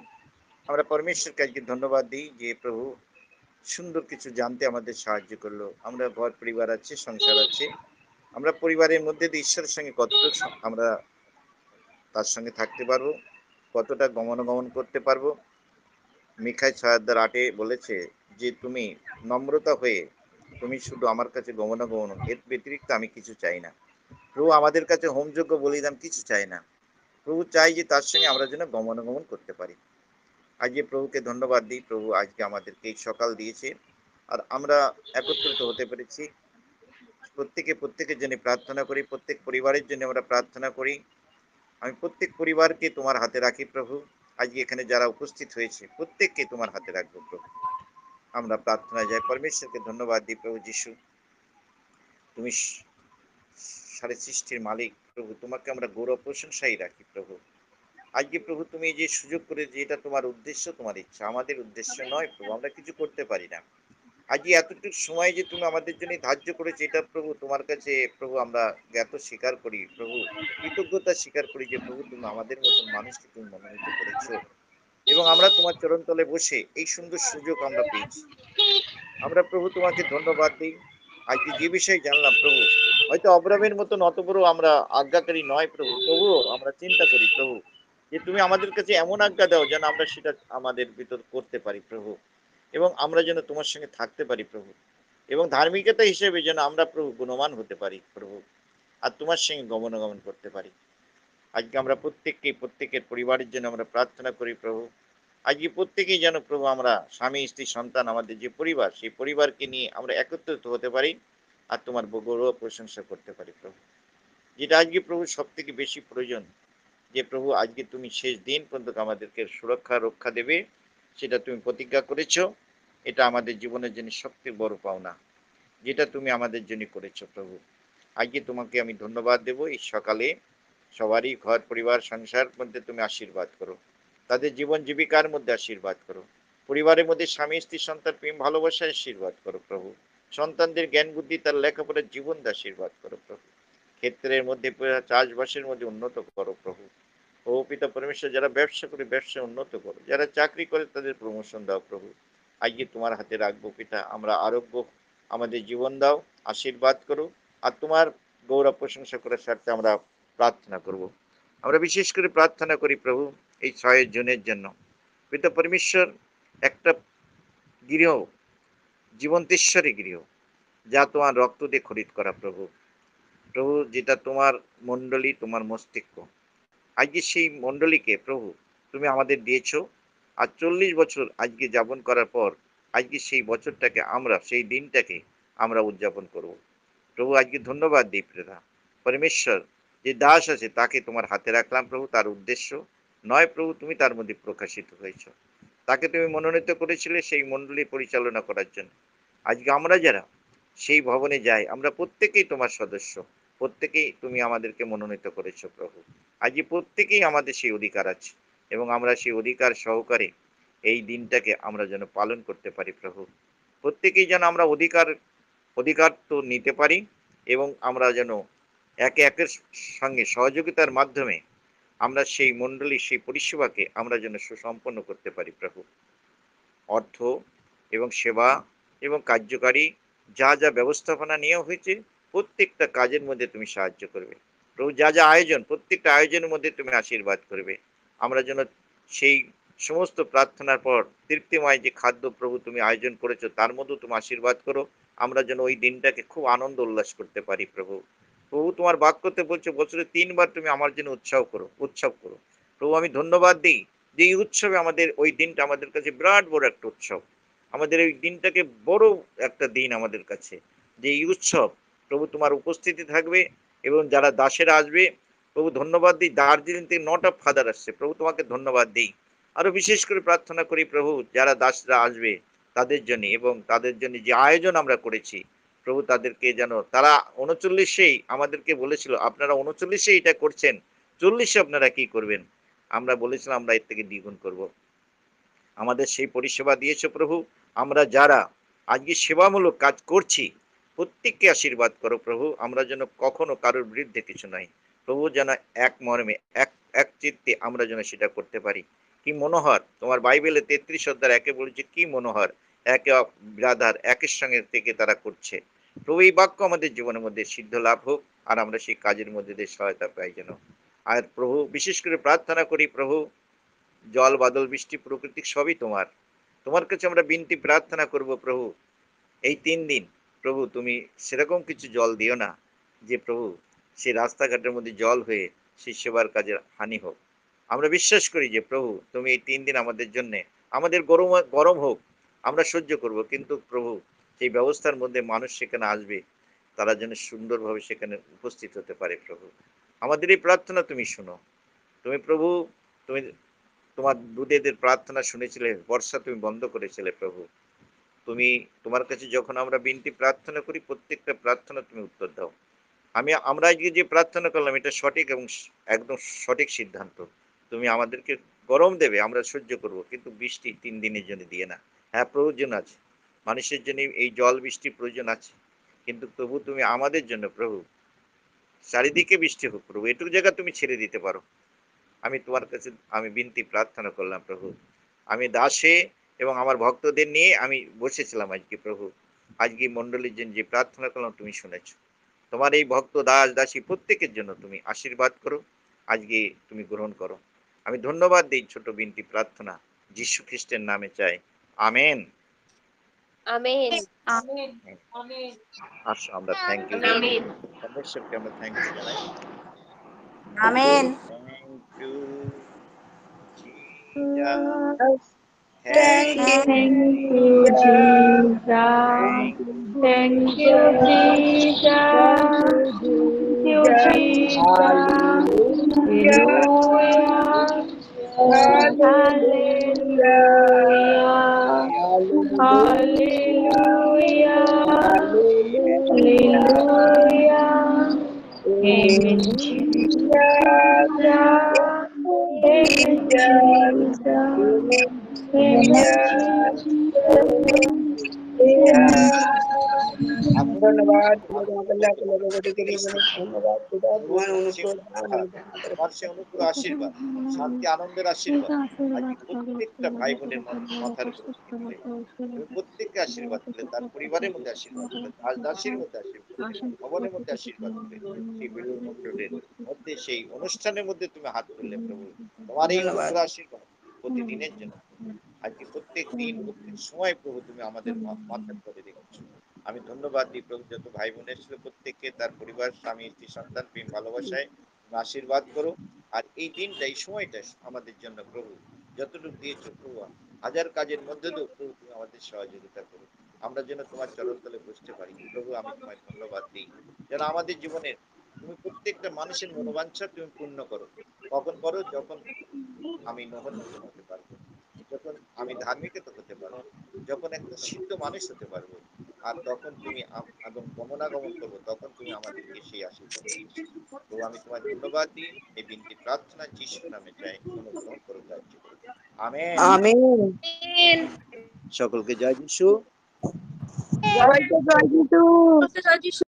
আমরা পরমেশ্বরকে আজকে ধন্যবাদ দিই যে প্রভু সুন্দর কিছু জানতে আমাদের সাহায্য করলো। আমরা ঘর পরিবার আছে, সংসার আছে, আমরা পরিবারের মধ্যে দিয়ে ঈশ্বরের সঙ্গে কতটুকু আমরা তার সঙ্গে থাকতে পারবো, কতটা গমনাগমন করতে পারবো। মিখাই 6:8 বলেছে যে তুমি নম্রতা হয়ে তুমি শুধু আমার কাছে গমনাগমন, এর ব্যতিরিক্ত আমি কিছু চাই না। প্রভু আমাদের কাছে হোমযোগ্য বলিদান কিছু চাই না, প্রভু চাই যে তার সঙ্গে আমরা যেন গমনাগমন করতে পারি। আজকে প্রভুকে ধন্যবাদ দিই, প্রভু আজকে আমাদেরকে এই সকাল দিয়েছে, আর আমরা একত্রিত হতে পেরেছি। প্রত্যেকের জন্য প্রার্থনা করি, প্রত্যেক পরিবারের জন্য আমরা প্রার্থনা করি। আমি প্রত্যেক পরিবারকে তোমার হাতে রাখি প্রভু। আজকে এখানে যারা উপস্থিত হয়েছে প্রত্যেককে তোমার হাতে রাখবো প্রভু। আমরা প্রার্থনায় যাই, পরমেশ্বরকে ধন্যবাদ দিই। প্রভু যিশু, তুমি সারা সৃষ্টির মালিক প্রভু, তোমাকে আমরা গৌরব প্রশংসাই রাখি প্রভু। আজকে প্রভু তুমি যে সুযোগ করে, যে এটা তোমার উদ্দেশ্য, তোমার ইচ্ছা, আমাদের উদ্দেশ্য নয় প্রভু, আমরা কিছু করতে পারি না। আজকে এতটুকু সময় যে তুমি আমাদের জন্য ধার্য করেছো, এটা প্রভু তোমার কাছে প্রভু আমরা জ্ঞাত স্বীকার করি প্রভু, কৃতজ্ঞতা স্বীকার করি যে প্রভু তুমি আমাদের মতন মানুষকে তুমি মনোনীত করেছো, এবং আমরা তোমার চরণতলে বসে এই সুন্দর সুযোগ আমরা পেয়েছি। আমরা প্রভু তোমাকে ধন্যবাদ দিই। আজকে যে বিষয়ে জানলাম প্রভু, হয়তো অব্রামের মতন অত বড় আমরা আজ্ঞাকারী নয় প্রভু, তবুও আমরা চিন্তা করি প্রভু যে তুমি আমাদের কাছে এমন আজ্ঞা দাও যেন আমরা সেটা আমাদের ভিতর করতে পারি প্রভু, এবং আমরা যেন তোমার সঙ্গে থাকতে পারি প্রভু, এবং ধার্মিকতা হিসেবে যেন আমরা প্রভু গুণমান হতে পারি প্রভু, আর তোমার সঙ্গে গমনাগমন করতে পারি। আজকে আমরা প্রত্যেকের পরিবারের জন্য আমরা প্রার্থনা করি প্রভু। আজকে প্রত্যেকেই যেন প্রভু আমরা স্বামী স্ত্রী সন্তান আমাদের যে পরিবার, সেই পরিবারকে নিয়ে আমরা একত্রিত হতে পারি আর তোমার গৌরব প্রশংসা করতে পারি প্রভু। যেটা আজকে প্রভু সব থেকে বেশি প্রয়োজন, যে প্রভু আজকে তুমি শেষ দিন পর্যন্ত আমাদেরকে সুরক্ষা রক্ষা দেবে, সেটা তুমি প্রতিজ্ঞা করেছো। এটা আমাদের জীবনের জন্য সবথেকে বড় পাওনা, যেটা তুমি আমাদের জন্য করেছো প্রভু। আজকে তোমাকে আমি ধন্যবাদ দেব। এই সকালে সবারই ঘর পরিবার সংসার মধ্যে তুমি আশীর্বাদ করো, তাদের জীবন জীবিকার মধ্যে আশীর্বাদ করো, পরিবারের মধ্যে স্বামী স্ত্রী সন্তান প্রেম ভালোবাসায় আশীর্বাদ করো প্রভু, সন্তানদের জ্ঞান বুদ্ধি তার লেখাপড়ার জীবন আশীর্বাদ করো প্রভু, ক্ষেত্রের মধ্যে চাষবাসের মধ্যে উন্নত করো প্রভু। ও পিতা পরমেশ্বর, যারা ব্যবসা করে ব্যবসা উন্নত করো, যারা চাকরি করে তাদের প্রমোশন দাও প্রভু। আজকে তোমার হাতে রাখবো পিতা, আমরা আরোগ্য আমাদের জীবন দাও, আশীর্বাদ করো, আর তোমার গৌরব প্রশংসা করার স্বার্থে আমরা প্রার্থনা করব। আমরা বিশেষ করে প্রার্থনা করি প্রভু এই 6 জনের জন্য। পিতা পরমেশ্বর, একটা গৃহ জীবন্তেশ্বরী গৃহ, যা তোমার রক্ত দিয়ে খরিদ করা প্রভু, প্রভু যেটা তোমার মণ্ডলী, তোমার মস্তিষ্ক, আজকে সেই মণ্ডলীকে প্রভু তুমি আমাদের দিয়েছো। আর 40 বছর আজকে যাপন করার পর আজকে সেই বছরটাকে আমরা, সেই দিনটাকে আমরা উদযাপন করব প্রভু। আজকে ধন্যবাদ দিই পিতা পরমেশ্বর, যে দাস আছে তাকে তোমার হাতে রাখলাম প্রভু, তার উদ্দেশ্য নয় প্রভু, তুমি তার মধ্যে প্রকাশিত হয়েছো, তাকে তুমি মনোনীত করেছিলে সেই মণ্ডলী পরিচালনা করার জন্য। আজকে আমরা যারা সেই ভবনে যাই, আমরা প্রত্যেকেই তোমার সদস্য, প্রত্যেকেই তুমি আমাদেরকে মনোনীত করেছো প্রভু। আজকে প্রত্যেকেই আমাদের সেই অধিকার আছে, এবং আমরা সেই অধিকার সহকারে এই দিনটাকে আমরা যেন পালন করতে পারি প্রভু। প্রত্যেকেই যেন আমরা অধিকার তো নিতে পারি, এবং আমরা যেন একে একের সঙ্গে সহযোগিতার মাধ্যমে আমরা সেই মণ্ডলী, সেই পরিষেবাকে আমরা যেন সুসম্পন্ন করতে পারি প্রভু। অর্থ এবং সেবা এবং কার্যকারী যা যা ব্যবস্থাপনা নেওয়া হয়েছে, প্রত্যেকটা কাজের মধ্যে তুমি সাহায্য করবে প্রভু। যা যা আয়োজন, প্রত্যেকটা আয়োজনের মধ্যে তুমি আশীর্বাদ করবে। আমরা যেন সেই সমস্ত প্রার্থনার পর তৃপ্তিময় যে খাদ্য প্রভু তুমি আয়োজন করেছো, তার মধ্যেও তুমি আশীর্বাদ করো। আমরা যেন ওই দিনটাকে খুব আনন্দ উল্লাস করতে পারি প্রভু। প্রভু তোমার বাক্যতে বলছো বছরে 3 বার তুমি আমার জন্য উৎসব করো প্রভু। আমি ধন্যবাদ দিই যে এই উৎসবে আমাদের ওই দিনটা আমাদের কাছে বিরাট বড় একটা উৎসব, আমাদের এই দিনটাকে বড় একটা দিন আমাদের কাছে, যে এই উৎসব প্রভু তোমার উপস্থিতি থাকবে, এবং যারা দাসেরা আসবে প্রভু ধন্যবাদ দিই। দার্জিলিং থেকে 9টা ফাদার আসছে প্রভু, তোমাকে ধন্যবাদ দিই। আরো বিশেষ করে প্রার্থনা করি প্রভু যারা দাসরা আসবে তাদের জন্য, এবং তাদের জন্য যে আয়োজন আমরা করেছি প্রভু, তাদেরকে যেন তারা 39-এই আমাদেরকে বলেছিল আপনারা 39-এ এটা করছেন, 40-এ আপনারা কি করবেন। আমরা বলেছিলাম আমরা এর থেকে দ্বিগুণ করব। আমাদের সেই পরিষেবা দিয়েছো প্রভু। আমরা যারা আজকে সেবামূলক কাজ করছি প্রত্যেককে আশীর্বাদ করো প্রভু। আমরা যেন কখনো কারোর বিরুদ্ধে কিছু নাই প্রভু, যেন এক মর্মে এক চিত্তে আমরা যেন সেটা করতে পারি। কি মনোহর তোমার বাইবেলে 33 অধ্যায় 1-এ বলেছে, কি মনোহর একে ব্রাদার একের সঙ্গে থেকে তারা করছে প্রভু। এই বাক্য আমাদের জীবনের মধ্যে সিদ্ধ লাভ হোক, আর আমরা সেই কাজের মধ্যে দিয়ে সহায়তা পাই যেন। আর প্রভু বিশেষ করে প্রার্থনা করি প্রভু, জল বাদল বৃষ্টি প্রকৃতি সবই তোমার, তোমার কাছে আমরা বিনতি প্রার্থনা করব প্রভু। এই 3 দিন প্রভু তুমি সেরকম কিছু জল দিও না যে প্রভু সেই রাস্তাঘাটের মধ্যে জল হয়ে সেই সেবার কাজের হানি হোক। আমরা বিশ্বাস করি যে প্রভু তুমি এই 3 দিন আমাদের জন্য, আমাদের গরম গরম হোক আমরা সহ্য করব, কিন্তু প্রভু সেই ব্যবস্থার মধ্যে মানুষ সেখানে আসবে, তারা যেন সুন্দরভাবে সেখানে উপস্থিত হতে পারে প্রভু। আমাদের এই প্রার্থনা তুমি শুনো। তুমি প্রভু, তুমি তোমার দুধেদের প্রার্থনা শুনেছিলে, বর্ষা তুমি বন্ধ করেছিলে প্রভু। তুমি তোমার কাছে যখন আমরা বিনতি প্রার্থনা করি প্রত্যেকটা প্রার্থনা তুমি উত্তর দাও। আমরা আজকে যে প্রার্থনা করলাম এটা সঠিক এবং একদম সঠিক সিদ্ধান্ত। তুমি আমাদেরকে গরম দেবে আমরা সহ্য করব, কিন্তু বৃষ্টি 3 দিনের জন্য দিয়ে না। হ্যাঁ প্রয়োজন আছে, মানুষের জন্য এই জল বৃষ্টির প্রয়োজন আছে, কিন্তু প্রভু তুমি আমাদের জন্য প্রভু চারিদিকে বৃষ্টি হোক প্রভু, এটুকু জায়গা তুমি ছেড়ে দিতে পারো। আমি তোমার কাছে আমি বিনতি প্রার্থনা করলাম প্রভু। আমি দাসে এবং আমার ভক্তদের নিয়ে আমি বসেছিলাম আজকে প্রভু। আজকে মণ্ডলীর জন্য যে প্রার্থনা করলাম তুমি শুনেছ। তোমার এই ভক্ত দাস দাসী প্রত্যেকের জন্য তুমি আশীর্বাদ করো, আজকে তুমি গ্রহণ করো। আমি ধন্যবাদ দিই ছোট বিনতি প্রার্থনা যীশু খ্রিস্টের নামে চাই, আমেন। আমেন। আসো আমরা থ্যাংক ইউ আমেন। পরমেশ্বরকে আমরা থ্যাংক ইউ জানাই। Amen. Thank you Jesus, Thank you, Thank you, Jesus. Thank you, Jesus. Thank you, Jesus. Hallelujah. Hallelujah. Hallelujah. Amen, Jesus. Amen, Jesus. Amen, ধন্যবাদ ধন্যবাদ পিতা, তোমার অনুগ্রহ তোমার সে অনুগ্রহ আশীর্বাদ, শান্তি আনন্দের আশীর্বাদ আজকে প্রত্যেকটা ভাই বোনের মাথার উপরে দিলে। তুমি প্রত্যেককে আশীর্বাদ দিলে, তার পরিবারের মধ্যে আশীর্বাদ দিলে, দাস দাসীর মধ্যে আশীর্বাদ দিলে, ভবনের মধ্যে আশীর্বাদ দিলে, সেই বিলুর মন্ডলের মধ্যে সেই অনুষ্ঠানের মধ্যে তুমি হাত তুললে প্রভু। তোমার এই অনুগ্রহ আশীর্বাদ প্রতিদিনের জন্য আজকে প্রত্যেক দিন প্রত্যেক সময় প্রভু তুমি আমাদের মাথার করে রেখেছো। আমি ধন্যবাদ দিই প্রভু, যত ভাই বোনের ছিল প্রত্যেককে তার পরিবার, স্বামী, স্ত্রী, সন্তান, প্রেম, ভালোবাসায় তুমি আশীর্বাদ করো। আর এই দিনটা এই সময়টা আমাদের জন্য প্রভু যতটুকু দিয়েছো প্রভু, হাজার কাজের মধ্যে দিয়েও প্রভু তুমি আমাদের সহযোগিতা করো, আমরা যেন তোমার চরণতলে বসতে পারি প্রভু। আমি তোমায় ধন্যবাদ দিই যেন আমাদের জীবনের তুমি প্রত্যেকটা মানুষের মনোবাঞ্ছা তুমি পূর্ণ করো। কখন করো? যখন আমি নহর মতন হতে পারবো, যখন আমি ধার্মিকতা হতে পারবো, যখন একটা সিদ্ধ মানুষ হতে পারবো, আর তখন তুমি এবং গমনাগমন করবো, তখন তুমি আমাদেরকে সেই আশীর্বাদ দিয়েছো। তো আমি তোমায় ধন্যবাদ দিই, এই বিনতি প্রার্থনা যিশুর নামে চাই, অনুগ্রহ করো, কার্য করো, আমেন। আমেন। সকলকে জয় যিশু। সবাইকে জয় যিশু।